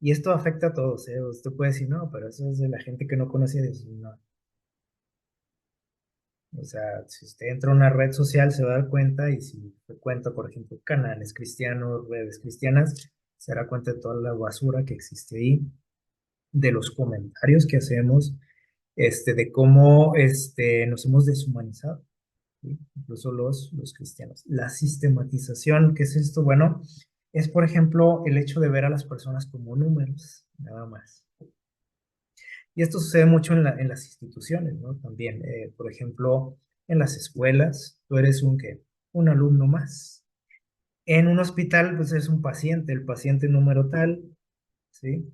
y esto afecta a todos, ¿eh? Usted puede decir, no, pero eso es de la gente que no conoce, no. O sea, si usted entra a una red social se va a dar cuenta y si cuenta, por ejemplo, canales cristianos, redes cristianas, se dará cuenta de toda la basura que existe ahí, de los comentarios que hacemos, de cómo nos hemos deshumanizado, ¿sí? Incluso los cristianos. La sistematización, ¿qué es esto? Bueno, es, por ejemplo, el hecho de ver a las personas como números, nada más. Y esto sucede mucho en las instituciones, ¿no? También, por ejemplo, en las escuelas, tú eres ¿qué? Un alumno más. En un hospital, pues eres un paciente, el paciente número tal, ¿sí?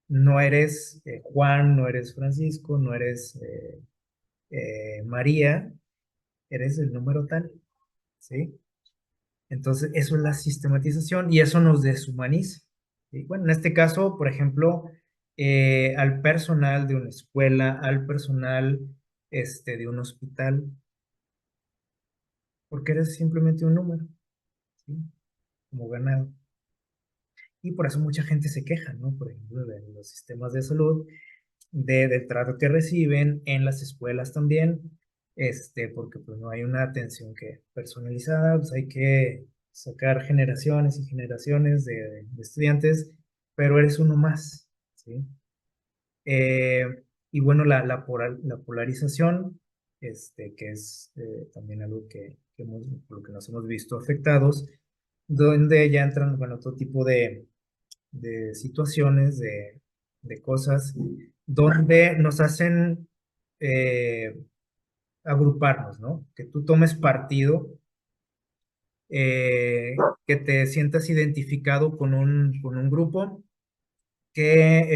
No eres Juan, no eres Francisco, no eres María, eres el número tal, ¿sí? Entonces, eso es la sistematización y eso nos deshumaniza, ¿sí? Bueno, en este caso, por ejemplo, al personal de una escuela, al personal de un hospital, porque eres simplemente un número, ¿sí? Como ganado. Y por eso mucha gente se queja, ¿no? Por ejemplo, de los sistemas de salud, del trato que reciben en las escuelas también, porque pues no hay una atención que personalizada, pues hay que sacar generaciones y generaciones de estudiantes, pero eres uno más, ¿sí? Eh, y bueno, la polarización, que es también algo por lo que nos hemos visto afectados, donde ya entran, bueno, todo tipo de situaciones, de cosas, donde nos hacen eh, agruparnos, ¿no? Que tú tomes partido, eh, que te sientas identificado con un grupo, que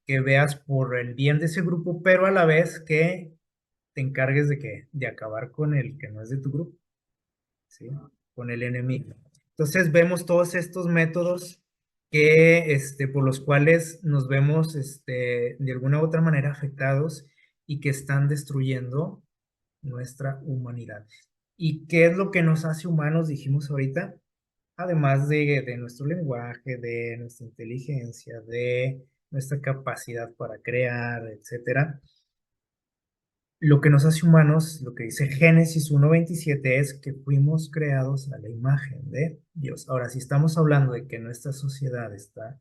veas por el bien de ese grupo, pero a la vez que te encargues de acabar con el que no es de tu grupo, ¿sí? Con el enemigo. Entonces vemos todos estos métodos por los cuales nos vemos, de alguna u otra manera afectados y que están destruyendo nuestra humanidad. ¿Y qué es lo que nos hace humanos? Dijimos ahorita, además de nuestro lenguaje, de nuestra inteligencia, de nuestra capacidad para crear, etcétera. Lo que nos hace humanos, lo que dice Génesis 1:27 es que fuimos creados a la imagen de Dios. Ahora, si estamos hablando de que nuestra sociedad está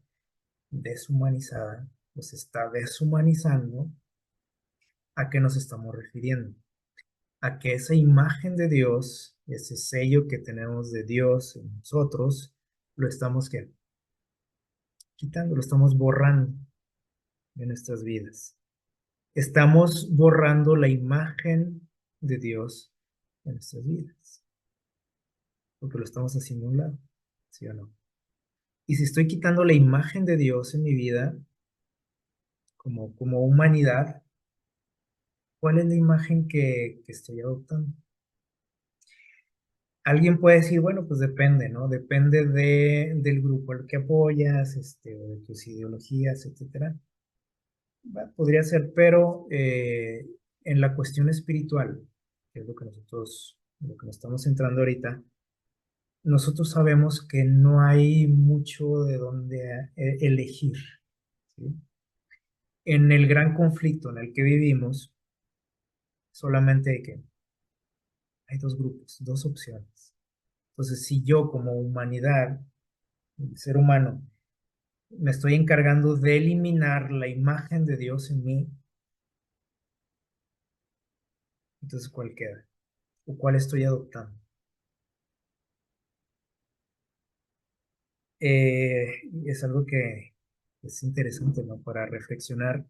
deshumanizada, pues está deshumanizando, ¿a qué nos estamos refiriendo? A que esa imagen de Dios, ese sello que tenemos de Dios en nosotros, lo estamos ¿qué? Quitando, lo estamos borrando de nuestras vidas. Estamos borrando la imagen de Dios en nuestras vidas, porque lo estamos haciendo a un lado, ¿sí o no? Y si estoy quitando la imagen de Dios en mi vida, como humanidad, ¿cuál es la imagen que estoy adoptando? Alguien puede decir, bueno, pues depende, ¿no? Depende del grupo al que apoyas, o de tus ideologías, etcétera. Podría ser, pero en la cuestión espiritual, que es lo que nos estamos centrando ahorita, nosotros sabemos que no hay mucho de dónde elegir, ¿sí? En el gran conflicto en el que vivimos, solamente hay dos grupos, dos opciones. Entonces, si yo como humanidad, el ser humano, me estoy encargando de eliminar la imagen de Dios en mí, entonces ¿cuál queda? ¿O cuál estoy adoptando? Es algo que es interesante, ¿no? Para reflexionar.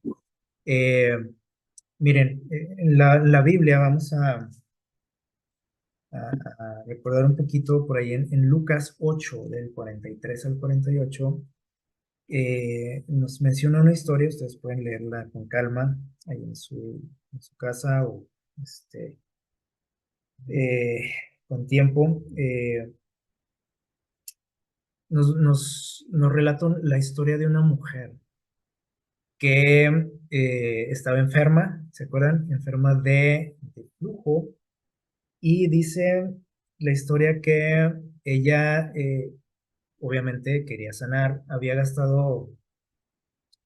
Eh, Miren, en la Biblia vamos a recordar un poquito por ahí en Lucas 8, del 43 al 48, nos menciona una historia, ustedes pueden leerla con calma ahí en su casa o este, eh, con tiempo. Nos relata la historia de una mujer que estaba enferma, ¿se acuerdan? Enferma de flujo, y dice la historia que ella obviamente quería sanar, había gastado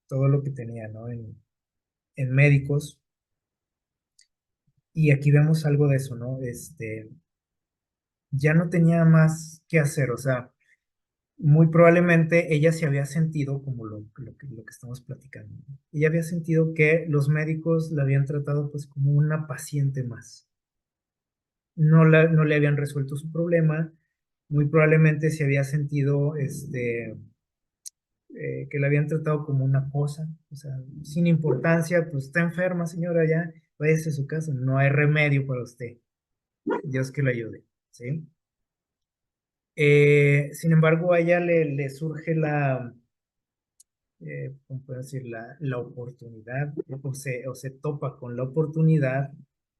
todo lo que tenía, ¿no? En médicos, y aquí vemos algo de eso, ¿no? Ya no tenía más que hacer, o sea, muy probablemente ella se había sentido como lo que estamos platicando, ¿no? Ella había sentido que los médicos la habían tratado pues como una paciente más. No le habían resuelto su problema, muy probablemente se había sentido que la habían tratado como una cosa, o sea, sin importancia, pues está enferma señora, ya váyase a su casa, no hay remedio para usted, Dios que la ayude, ¿sí? Sin embargo, a ella le surge ¿cómo puedo decir? La oportunidad, o se topa con la oportunidad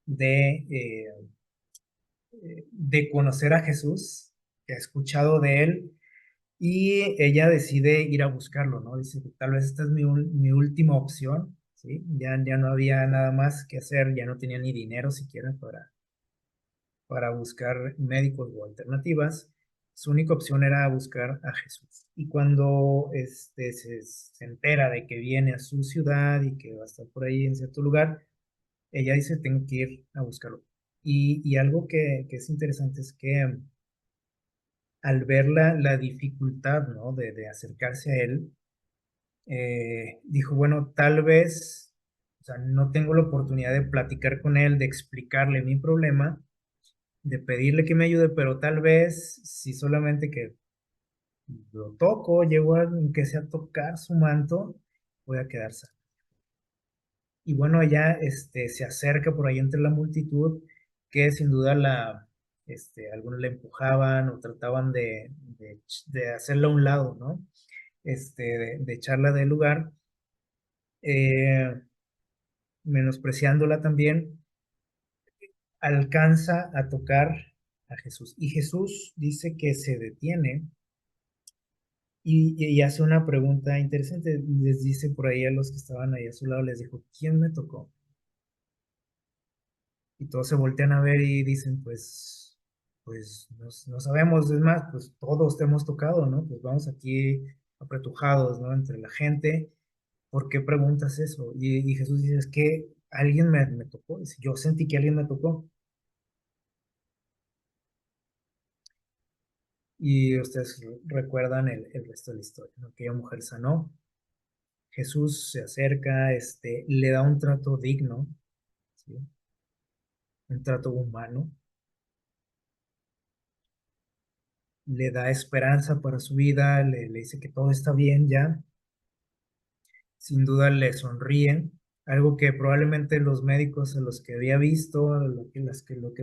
de, de conocer a Jesús, que ha escuchado de él, y ella decide ir a buscarlo, ¿no? Dice, tal vez esta es mi última opción, ¿sí? Ya no había nada más que hacer, ya no tenía ni dinero siquiera para buscar médicos o alternativas. Su única opción era buscar a Jesús. Y cuando se entera de que viene a su ciudad y que va a estar por ahí en cierto lugar, ella dice, tengo que ir a buscarlo. Y algo que es interesante es que al ver la dificultad, ¿no? de acercarse a él, dijo, bueno, tal vez, o sea, no tengo la oportunidad de platicar con él, de explicarle mi problema, de pedirle que me ayude, pero tal vez si solamente que lo toco, llego a que sea tocar su manto, voy a quedar sano. Y bueno, ella se acerca por ahí entre la multitud, que sin duda algunos la empujaban o trataban de hacerla a un lado, ¿no? De echarla del lugar, eh, menospreciándola también, alcanza a tocar a Jesús. Y Jesús dice que se detiene y hace una pregunta interesante. Les dice por ahí a los que estaban ahí a su lado, les dijo, ¿quién me tocó? Y todos se voltean a ver y dicen, pues no sabemos, es más, pues todos te hemos tocado, ¿no? Pues vamos aquí apretujados, ¿no? Entre la gente, ¿por qué preguntas eso? Y Jesús dice, es que alguien me tocó, dice, yo sentí que alguien me tocó. Y ustedes recuerdan el resto de la historia, ¿no? Aquella mujer sanó, Jesús se acerca, le da un trato digno, ¿sí? Un trato humano, le da esperanza para su vida, le dice que todo está bien ya, sin duda le sonríe, algo que probablemente los médicos a los que había visto, lo que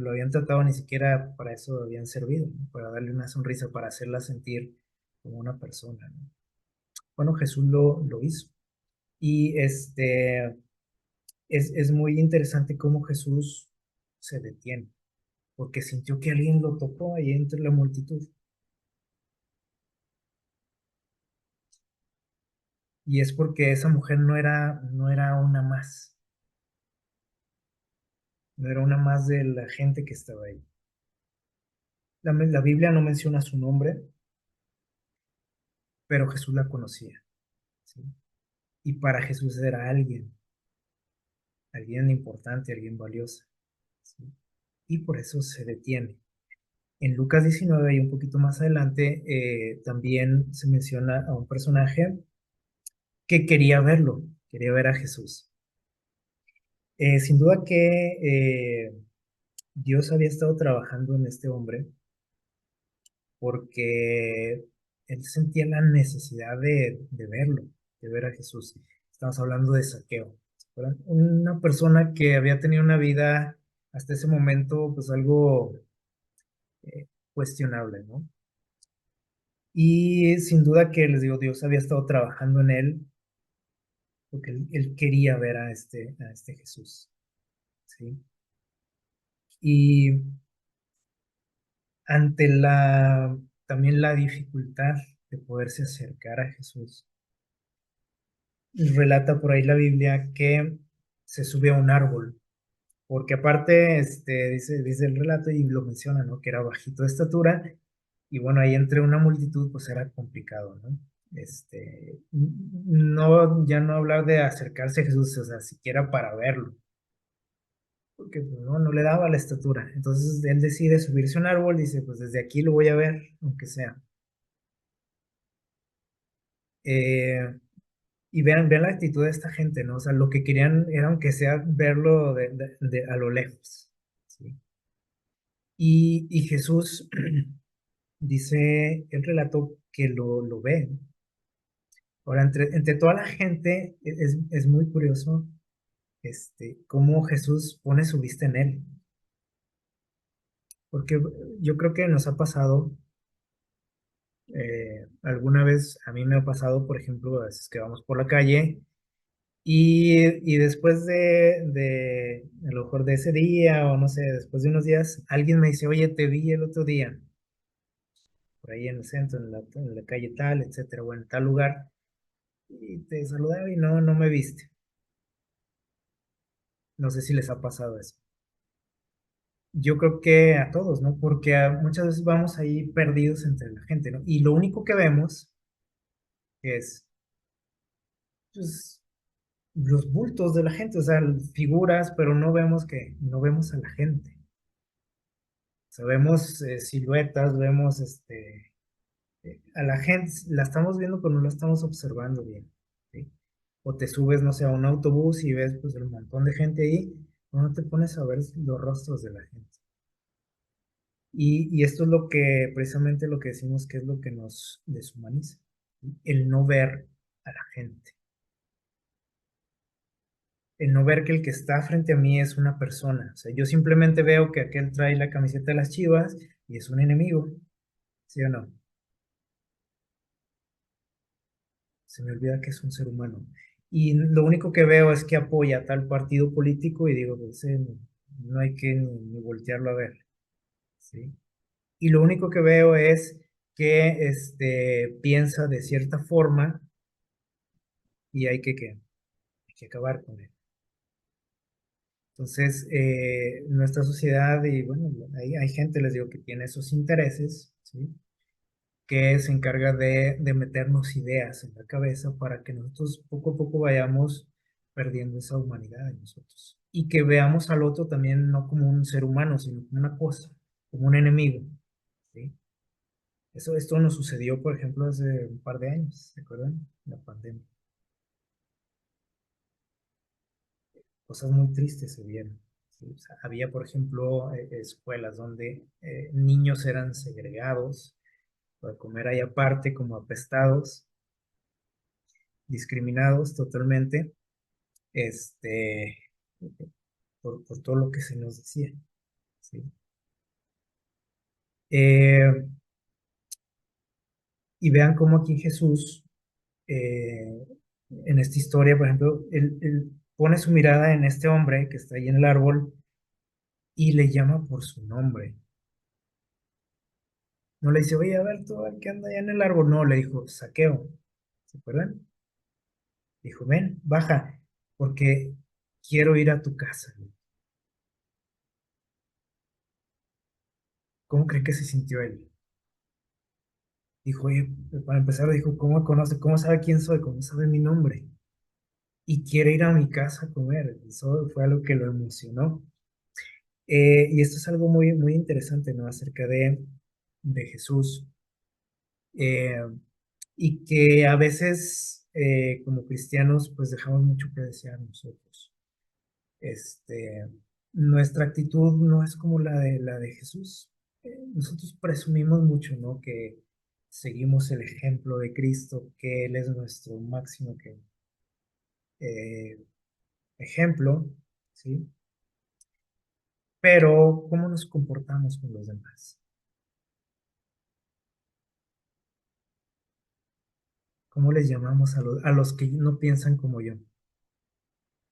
lo habían tratado, ni siquiera para eso habían servido, ¿no? Para darle una sonrisa, para hacerla sentir como una persona, ¿no? Bueno, Jesús lo hizo. Y es muy interesante cómo Jesús se detiene, porque sintió que alguien lo tocó ahí entre la multitud. Y es porque esa mujer no era una más, no era una más de la gente que estaba ahí. La Biblia no menciona su nombre, pero Jesús la conocía, ¿sí? Y para Jesús era alguien, alguien importante, alguien valioso, ¿sí? Y por eso se detiene. En Lucas 19 y un poquito más adelante también se menciona a un personaje que quería ver a Jesús. Sin duda que Dios había estado trabajando en este hombre porque él sentía la necesidad de verlo, de ver a Jesús. Estamos hablando de Saqueo, ¿verdad? Una persona que había tenido una vida hasta ese momento pues algo cuestionable, ¿no? Y sin duda que les digo, Dios había estado trabajando en él porque él quería ver a este Jesús, ¿sí? Y ante también la dificultad de poderse acercar a Jesús, relata por ahí la Biblia que se sube a un árbol, porque aparte, dice el relato y lo menciona, ¿no? Que era bajito de estatura, y bueno, ahí entre una multitud, pues era complicado, ¿no? No, ya no hablar de acercarse a Jesús, o sea, siquiera para verlo, porque pues, no le daba la estatura. Entonces él decide subirse a un árbol, dice, pues desde aquí lo voy a ver, aunque sea. Eh, Y vean la actitud de esta gente, ¿no? O sea, lo que querían era, aunque sea, verlo a lo lejos, ¿sí? Y Jesús dice el relato que lo ve. Ahora, entre toda la gente, es muy curioso cómo Jesús pone su vista en él. Porque yo creo que nos ha pasado, alguna vez a mí me ha pasado, por ejemplo, a veces que vamos por la calle. Y después a lo mejor de ese día, o no sé, después de unos días, alguien me dice, oye, te vi el otro día, por ahí en el centro, en la calle tal, etcétera, o en tal lugar, y te saludaba y no me viste. No sé si les ha pasado eso. Yo creo que a todos, ¿no? Porque muchas veces vamos ahí perdidos entre la gente, ¿no? Y lo único que vemos es, pues, los bultos de la gente, o sea, figuras, pero no vemos a la gente. O sea, vemos siluetas, vemos a la gente, la estamos viendo, pero no la estamos observando bien, ¿sí? O te subes, no sé, a un autobús y ves pues el montón de gente ahí, no te pones a ver los rostros de la gente. Y esto es lo que, precisamente lo que decimos que es lo que nos deshumaniza, ¿sí? El no ver a la gente, el no ver que el que está frente a mí es una persona. O sea, yo simplemente veo que aquel trae la camiseta de las Chivas y es un enemigo, ¿sí o no? Se me olvida que es un ser humano. Y lo único que veo es que apoya a tal partido político y digo, pues, no hay que ni voltearlo a ver, ¿sí? Y lo único que veo es que piensa de cierta forma y hay que acabar con él. Entonces, nuestra sociedad, y bueno, hay gente, les digo, que tiene esos intereses, ¿sí? Que se encarga de meternos ideas en la cabeza para que nosotros poco a poco vayamos perdiendo esa humanidad en nosotros. Y que veamos al otro también no como un ser humano, sino como una cosa, como un enemigo, ¿sí? Esto nos sucedió, por ejemplo, hace un par de años, ¿se acuerdan? La pandemia. Cosas muy tristes se vieron, ¿sí? O sea, había, por ejemplo, escuelas donde niños eran segregados para comer ahí aparte, como apestados, discriminados totalmente, este, por todo lo que se nos decía, ¿sí? Eh, y vean cómo aquí Jesús, eh, en esta historia, por ejemplo, él pone su mirada en este hombre que está ahí en el árbol y le llama por su nombre. No le dice, oye, a ver, tú, el que anda allá en el árbol. No, le dijo, Saqueo. ¿Se acuerdan? Dijo, ven, baja, porque quiero ir a tu casa. ¿Cómo cree que se sintió él? Dijo, oye, para empezar, dijo, ¿cómo conoce? ¿Cómo sabe quién soy? ¿Cómo sabe mi nombre? Y quiere ir a mi casa a comer. Eso fue algo que lo emocionó. Y esto es algo muy, muy interesante, ¿no? Acerca de Jesús. Eh, y que a veces, como cristianos, pues dejamos mucho que desear nosotros. Este, nuestra actitud no es como la de Jesús. Nosotros presumimos mucho, ¿no? Que seguimos el ejemplo de Cristo, que Él es nuestro máximo eh, ejemplo, ¿sí? Pero, ¿cómo nos comportamos con los demás? ¿Cómo les llamamos a los que no piensan como yo?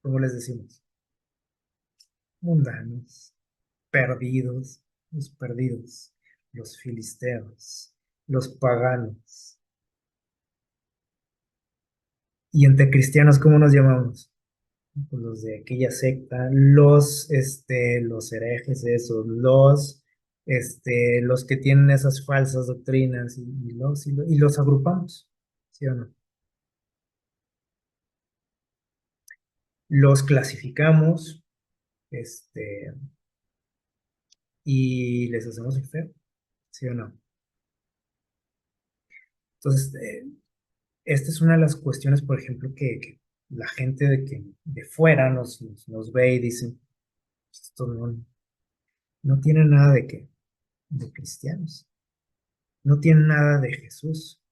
¿Cómo les decimos? Mundanos, perdidos, los filisteos, los paganos. Y entre cristianos, ¿cómo nos llamamos? Pues los de aquella secta, los herejes, esos, los que tienen esas falsas doctrinas y los agrupamos, ¿sí o no? Los clasificamos, este, y les hacemos el feo, ¿sí o no? Entonces, esta es una de las cuestiones, por ejemplo, que la gente de fuera nos ve y dice, esto no tiene nada de cristianos, no tiene nada de Jesús,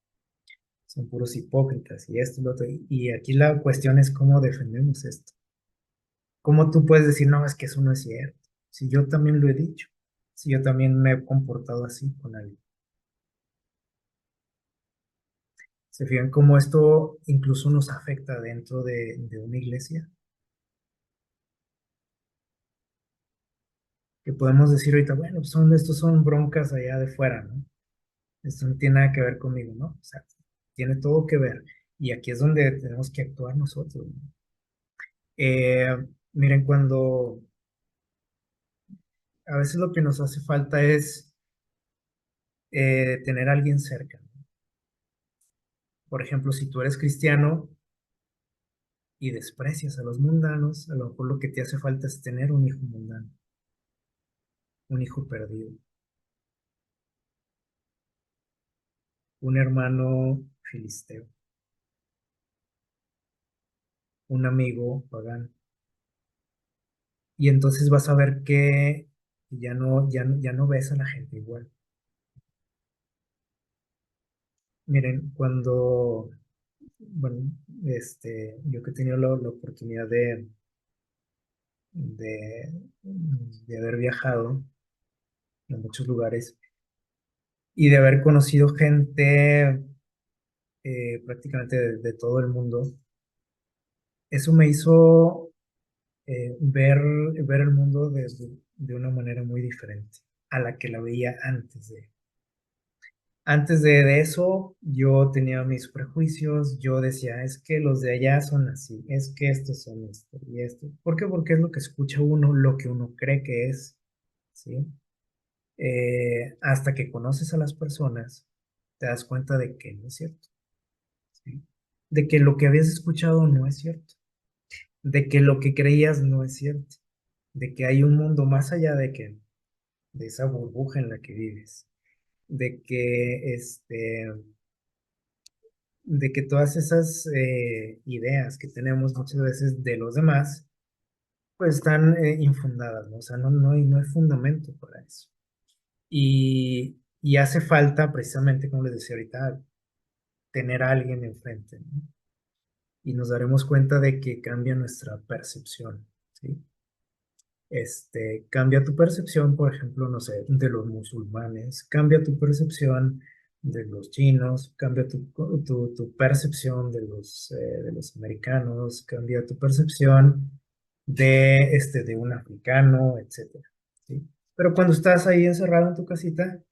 son puros hipócritas y esto y lo otro. Y aquí la cuestión es cómo defendemos esto. ¿Cómo tú puedes decir, no, es que eso no es cierto? Si yo también lo he dicho, si yo también me he comportado así con alguien. ¿Se fijan cómo esto incluso nos afecta dentro de una iglesia? Que podemos decir ahorita, bueno, pues estos son broncas allá de fuera, ¿no? Esto no tiene nada que ver conmigo, ¿no? O sea, tiene todo que ver. Y aquí es donde tenemos que actuar nosotros, ¿no? Eh, miren, cuando a veces lo que nos hace falta es tener a alguien cerca. Por ejemplo, si tú eres cristiano y desprecias a los mundanos, a lo mejor lo que te hace falta es tener un hijo mundano, un hijo perdido, un hermano filisteo, un amigo pagano. Y entonces vas a ver que ya no ves a la gente igual. Miren, bueno, yo que he tenido la oportunidad de, de haber viajado a muchos lugares y de haber conocido gente prácticamente de todo el mundo, eso me hizo ver el mundo de una manera muy diferente a la que la veía antes de. Antes de eso, yo tenía mis prejuicios, yo decía, es que los de allá son así, es que estos son esto y esto. ¿Por qué? Porque es lo que escucha uno, lo que uno cree que es, ¿sí? Hasta que conoces a las personas, te das cuenta de que no es cierto, ¿sí? De que lo que habías escuchado no es cierto, de que lo que creías no es cierto, de que hay un mundo más allá de esa burbuja en la que vives, de que todas esas ideas que tenemos muchas veces de los demás, pues están infundadas, ¿no? O sea, no hay fundamento para eso. Y hace falta, precisamente, como les decía ahorita, tener a alguien enfrente, ¿no? y nos daremos cuenta de que cambia nuestra percepción, ¿sí? Cambia tu percepción, por ejemplo, no sé, de los musulmanes, cambia tu percepción de los chinos, cambia tu percepción de los americanos, cambia tu percepción de un africano, etcétera, ¿sí? Pero cuando estás ahí encerrado en tu casita,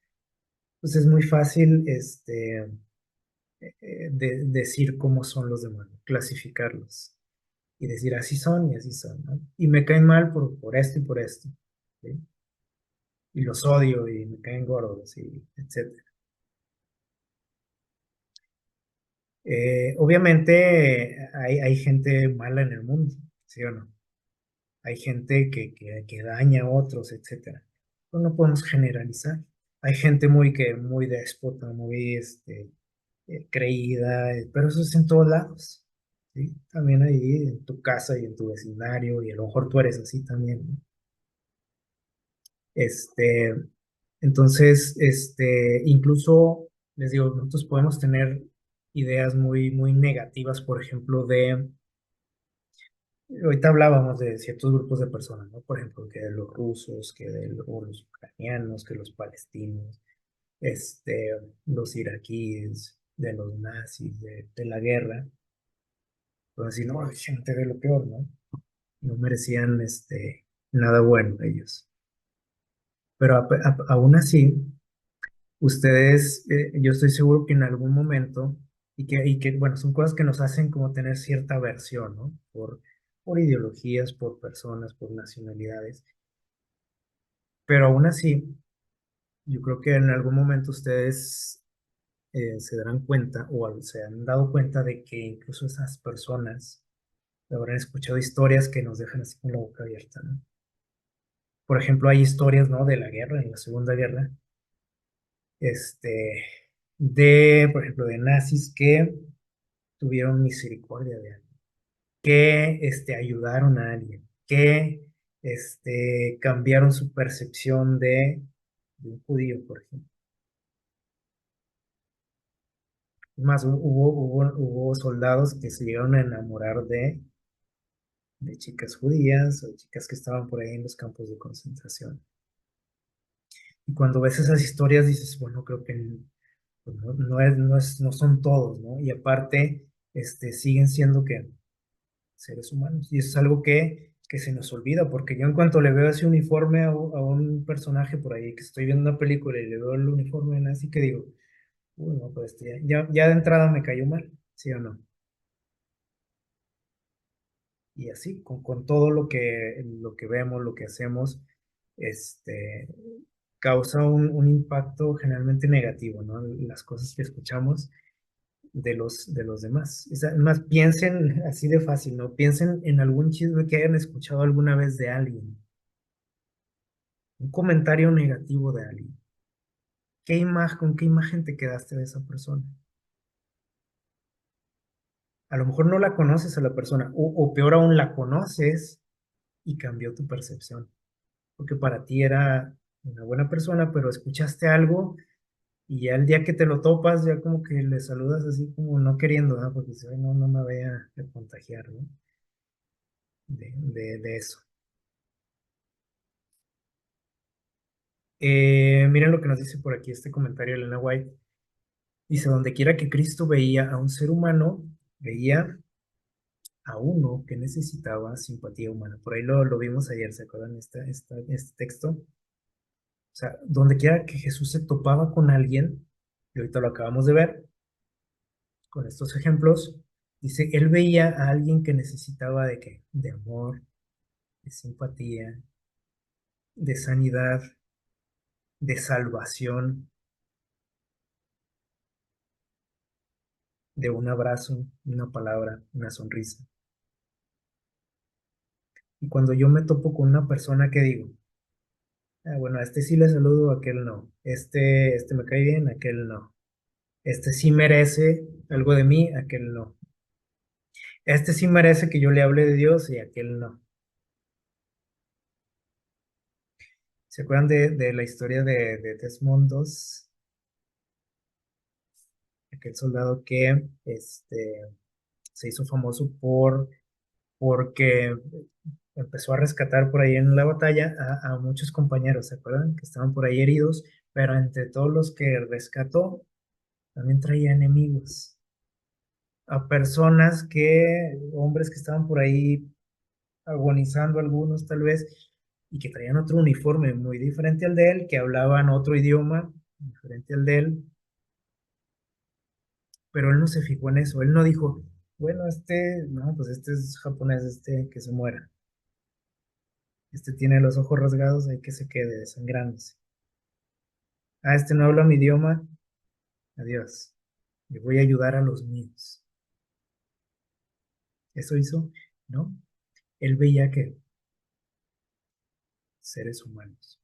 pues es muy fácil, decir cómo son los demás, clasificarlos y decir así son y así son, ¿no? Y me caen mal por esto y por esto, ¿sí? Y los odio y me caen gordos y etcétera. Obviamente hay gente mala en el mundo, ¿sí o no? Hay gente que daña a otros, etcétera. Pues no podemos generalizar. Hay gente muy déspota, muy creída, pero eso es en todos lados, ¿sí? También ahí en tu casa y en tu vecindario, y a lo mejor tú eres así también, ¿no? Este, entonces, incluso, les digo, nosotros podemos tener ideas muy negativas, por ejemplo, ahorita hablábamos de ciertos grupos de personas, ¿no? Por ejemplo, que de los rusos, o los ucranianos, que los palestinos, este, los iraquíes, de los nazis, de la guerra. Pues decir, no, hay gente de lo peor, ¿no? No merecían, nada bueno ellos. Pero aún así, ustedes, yo estoy seguro que en algún momento, bueno, son cosas que nos hacen como tener cierta aversión, ¿no? Por ideologías, por personas, por nacionalidades. Pero aún así, yo creo que en algún momento ustedes se darán cuenta se han dado cuenta de que incluso esas personas habrán escuchado historias que nos dejan así con la boca abierta, ¿no? Por ejemplo, hay historias, ¿no? De la guerra, en la Segunda Guerra, este, por ejemplo, de nazis que tuvieron misericordia de alguien, que, ayudaron a alguien, que, cambiaron su percepción de un judío, por ejemplo. Es más, hubo soldados que se llegaron a enamorar de chicas judías o chicas que estaban por ahí en los campos de concentración. Y cuando ves esas historias dices, bueno, creo que pues, no son todos, ¿no? Y aparte, siguen siendo que seres humanos. Y eso es algo que se nos olvida, porque yo en cuanto le veo ese uniforme a un personaje por ahí, que estoy viendo una película y le veo el uniforme así que digo, uy, no, pues ya de entrada me cayó mal, ¿sí o no? Y así, con todo lo que vemos, lo que hacemos, este, causa un impacto generalmente negativo, ¿no? Las cosas que escuchamos de los demás. Más piensen así de fácil, ¿no? Piensen en algún chisme que hayan escuchado alguna vez de alguien, un comentario negativo de alguien. ¿Con qué imagen te quedaste de esa persona? A lo mejor no la conoces a la persona, o peor aún, la conoces y cambió tu percepción, porque para ti era una buena persona, pero escuchaste algo y ya el día que te lo topas, ya como que le saludas así como no queriendo, ¿no? Porque dice, "Ay, no, no me vaya a contagiar, ¿no? De eso. Miren lo que nos dice por aquí este comentario de Elena White. Dice, donde quiera que Cristo veía a un ser humano, veía a uno que necesitaba simpatía humana. Por ahí lo vimos ayer, ¿se acuerdan este texto? O sea, donde quiera que Jesús se topaba con alguien, y ahorita lo acabamos de ver con estos ejemplos, dice, él veía a alguien que necesitaba de qué? De amor, de simpatía, de sanidad, de salvación, de un abrazo, una palabra, una sonrisa. Y cuando yo me topo con una persona que digo, bueno, a este sí le saludo, a aquel no. Este me cae bien, a aquel no. Este sí merece algo de mí, a aquel no. Este sí merece que yo le hable de Dios y a aquel no. ¿Se acuerdan de la historia de Desmond II? Aquel soldado que, Se hizo famoso porque empezó a rescatar por ahí en la batalla a muchos compañeros, ¿se acuerdan? Que estaban por ahí heridos, pero entre todos los que rescató, también traía enemigos, a personas hombres que estaban por ahí agonizando algunos tal vez, y que traían otro uniforme muy diferente al de él, que hablaban otro idioma diferente al de él, pero él no se fijó en eso, él no dijo, bueno, no, pues este es japonés, que se muera, tiene los ojos rasgados, hay que se quede desangrándose. Ah, no habla mi idioma, adiós, le voy a ayudar a los míos. Eso hizo, ¿no? Él veía que seres humanos.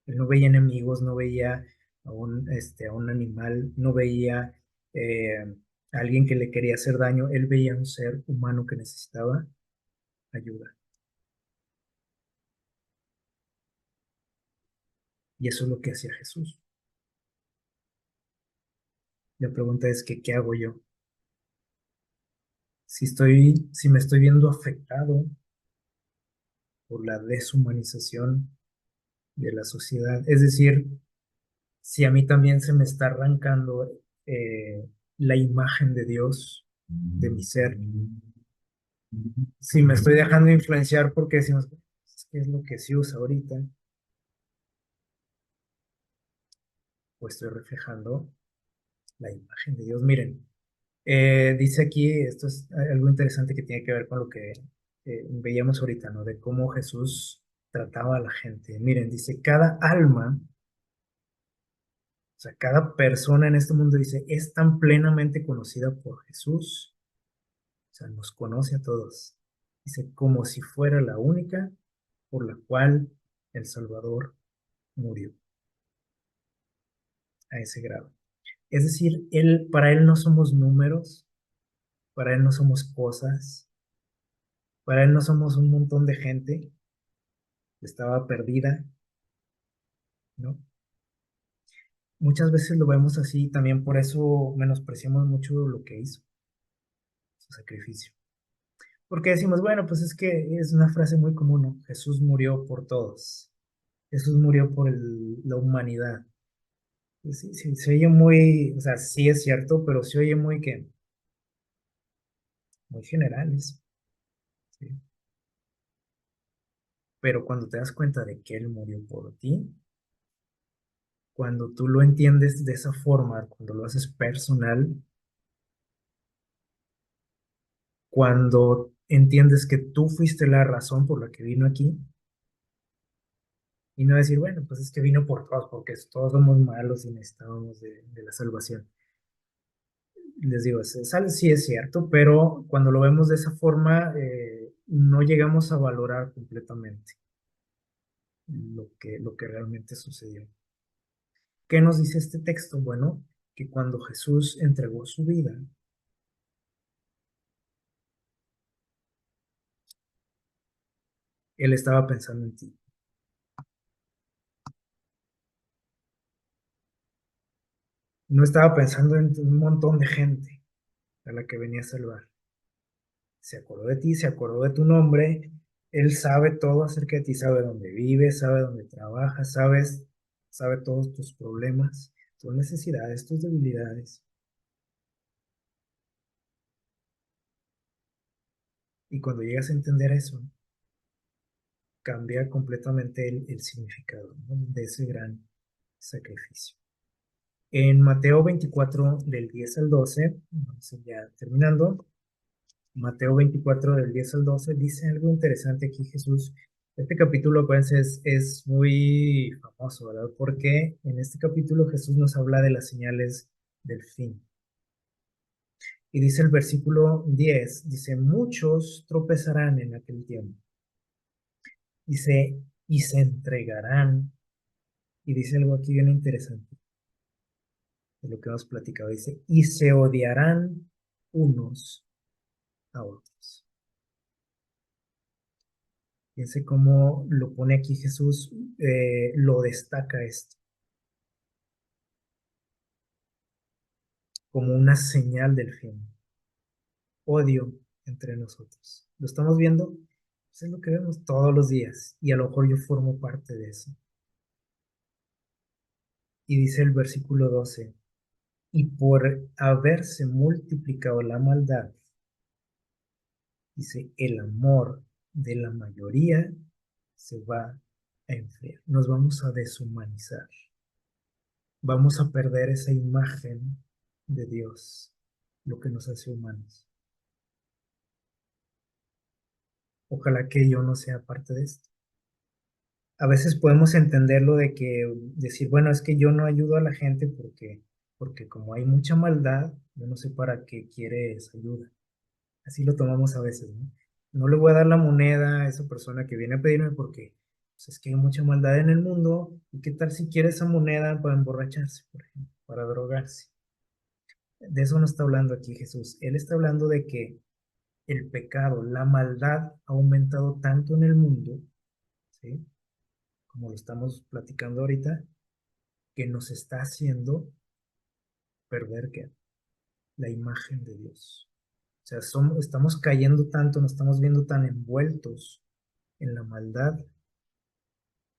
Él no veía enemigos, no veía a un animal, no veía eh, a alguien que le quería hacer daño. Él veía un ser humano que necesitaba ayuda. Y eso es lo que hacía Jesús. La pregunta es que, ¿qué hago yo? Si me estoy viendo afectado por la deshumanización de la sociedad, es decir, si a mí también se me está arrancando la imagen de Dios de mi ser, si me estoy dejando influenciar porque decimos, ¿qué es lo que se usa ahorita? Pues estoy reflejando la imagen de Dios. Miren, dice aquí, esto es algo interesante que tiene que ver con lo que veíamos ahorita, ¿no? De cómo Jesús trataba a la gente. Miren, dice, cada alma, o sea, cada persona en este mundo, dice, es tan plenamente conocida por Jesús, o sea, nos conoce a todos. Dice, como si fuera la única por la cual el Salvador murió a ese grado. Es decir, para él no somos números, para él no somos cosas, para él no somos un montón de gente que estaba perdida, ¿no? Muchas veces lo vemos así, también por eso menospreciamos mucho lo que hizo, su sacrificio. Porque decimos, bueno, pues es que es una frase muy común, ¿no? Jesús murió por todos, Jesús murió por la humanidad. Sí, sí, se oye muy, o sea, sí es cierto, pero se oye muy generales, ¿sí? Pero cuando te das cuenta de que Él murió por ti, cuando tú lo entiendes de esa forma, cuando lo haces personal, cuando entiendes que tú fuiste la razón por la que vino aquí, y no decir, bueno, pues es que vino por todos, porque todos somos malos y necesitábamos de la salvación. Les digo, sí es cierto, pero cuando lo vemos de esa forma, no llegamos a valorar completamente lo que realmente sucedió. ¿Qué nos dice este texto? Bueno, que cuando Jesús entregó su vida, Él estaba pensando en ti. No estaba pensando en un montón de gente a la que venía a salvar. Se acordó de ti, se acordó de tu nombre. Él sabe todo acerca de ti, sabe dónde vives, sabe dónde trabajas, sabe todos tus problemas, tus necesidades, tus debilidades. Y cuando llegas a entender eso, cambia completamente el significado, ¿no? De ese gran sacrificio. En Mateo 24, del 10 al 12, vamos ya terminando, Mateo 24 del 10 al 12 dice algo interesante aquí Jesús. Este capítulo pues es muy famoso, ¿verdad? Porque en este capítulo Jesús nos habla de las señales del fin. Y dice el versículo 10, dice, muchos tropezarán en aquel tiempo. Dice, y se entregarán. Y dice algo aquí bien interesante de lo que hemos platicado. Dice, y se odiarán unos a otros. Fíjense cómo lo pone aquí Jesús, lo destaca esto. como una señal del fin. Odio entre nosotros. ¿Lo estamos viendo? Pues es lo que vemos todos los días y a lo mejor yo formo parte de eso. Y dice el versículo 12, y por haberse multiplicado la maldad, dice, el amor de la mayoría se va a enfriar. Nos vamos a deshumanizar. Vamos a perder esa imagen de Dios, lo que nos hace humanos. Ojalá que yo no sea parte de esto. A veces podemos entenderlo de que decir, bueno, es que yo no ayudo a la gente porque como hay mucha maldad, yo no sé para qué quiere esa ayuda. Así lo tomamos a veces, ¿no? No le voy a dar la moneda a esa persona que viene a pedirme porque pues, es que hay mucha maldad en el mundo. ¿Y qué tal si quiere esa moneda para emborracharse, por ejemplo, para drogarse? De eso no está hablando aquí Jesús. Él está hablando de que el pecado, la maldad ha aumentado tanto en el mundo, ¿sí? Como lo estamos platicando ahorita, que nos está haciendo perder ¿qué? La imagen de Dios. O sea, estamos cayendo tanto, nos estamos viendo tan envueltos en la maldad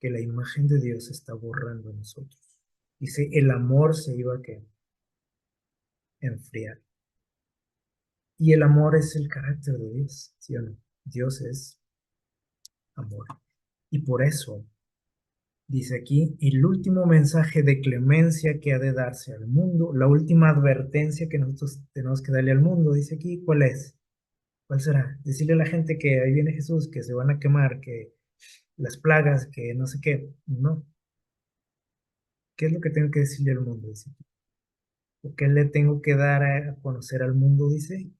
que la imagen de Dios se está borrando en nosotros. Dice, el amor se iba a ¿qué? Enfriar. Y el amor es el carácter de Dios, ¿sí o no? Dios es amor. Y por eso dice aquí, el último mensaje de clemencia que ha de darse al mundo, la última advertencia que nosotros tenemos que darle al mundo, dice aquí, ¿cuál es? ¿Cuál será? Decirle a la gente que ahí viene Jesús, que se van a quemar, que las plagas, que no sé qué. No. ¿Qué es lo que tengo que decirle al mundo? Dice. ¿O qué le tengo que dar a conocer al mundo? Dice.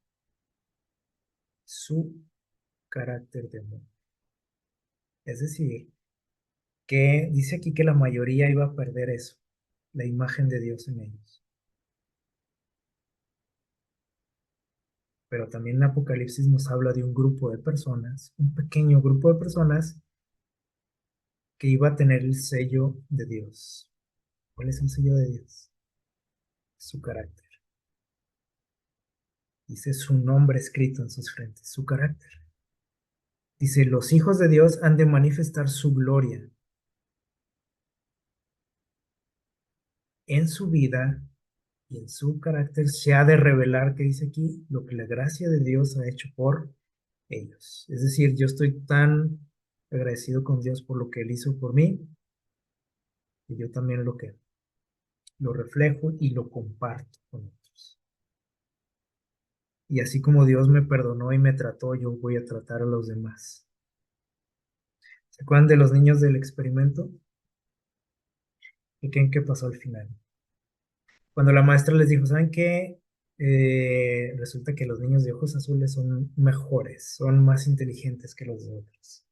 Su carácter de amor. Es decir, que dice aquí que la mayoría iba a perder eso, la imagen de Dios en ellos. Pero también en Apocalipsis nos habla de un grupo de personas, un pequeño grupo de personas que iba a tener el sello de Dios. ¿Cuál es el sello de Dios? Su carácter. Dice su nombre escrito en sus frentes, su carácter. Dice, los hijos de Dios han de manifestar su gloria en su vida y en su carácter. Se ha de revelar, que dice aquí, lo que la gracia de Dios ha hecho por ellos. Es decir, yo estoy tan agradecido con Dios por lo que Él hizo por mí, que yo también lo reflejo y lo comparto con otros. Y así como Dios me perdonó y me trató, yo voy a tratar a los demás. ¿Se acuerdan de los niños del experimento? ¿Y qué pasó al final? Cuando la maestra les dijo, ¿saben qué? Resulta que los niños de ojos azules son mejores, son más inteligentes que los de otros.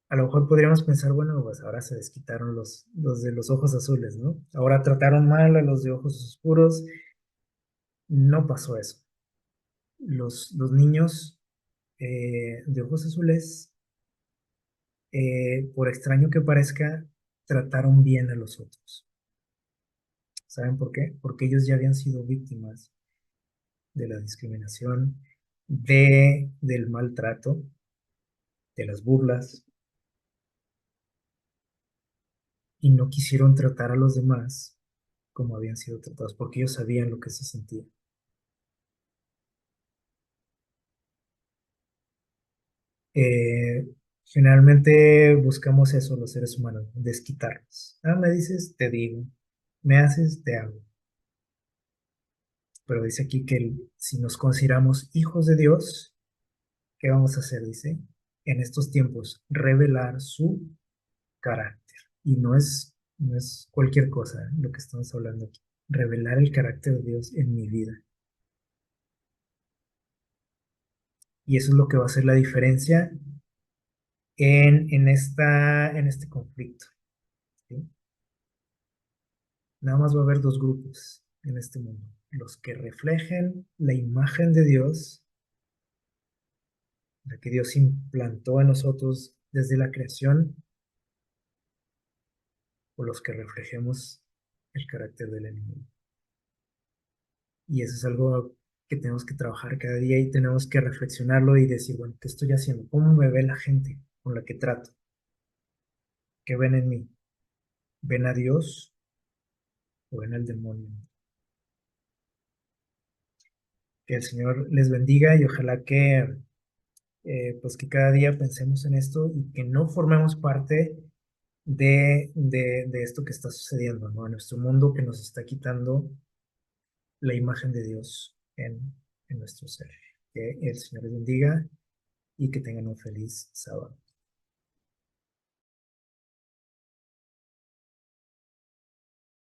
A lo mejor podríamos pensar, bueno, pues ahora se desquitaron los de los ojos azules, ¿no? Ahora trataron mal a los de ojos oscuros. No pasó eso. Los niños de ojos azules, por extraño que parezca, trataron bien a los otros. ¿Saben por qué? Porque ellos ya habían sido víctimas de la discriminación, del maltrato, de las burlas, y no quisieron tratar a los demás como habían sido tratados, porque ellos sabían lo que se sentía. Eh, Generalmente buscamos eso los seres humanos, desquitarnos. Ah, me dices, te digo. Me haces, te hago. Pero dice aquí que si nos consideramos hijos de Dios, ¿qué vamos a hacer? Dice, en estos tiempos, revelar su carácter. Y no es cualquier cosa lo que estamos hablando aquí. Revelar el carácter de Dios en mi vida. Y eso es lo que va a hacer la diferencia en este conflicto. ¿Sí? Nada más va a haber dos grupos en este mundo. Los que reflejen la imagen de Dios, la que Dios implantó en nosotros desde la creación, o los que reflejemos el carácter del enemigo. Y eso es algo que tenemos que trabajar cada día y tenemos que reflexionarlo y decir, bueno, ¿qué estoy haciendo? ¿Cómo me ve la gente con la que trato? ¿Qué ven en mí? ¿Ven a Dios o ven al demonio? Que el Señor les bendiga y ojalá que, pues que cada día pensemos en esto y que no formemos parte de esto que está sucediendo, ¿no? En nuestro mundo que nos está quitando la imagen de Dios en nuestro ser. Que el Señor les bendiga y que tengan un feliz sábado.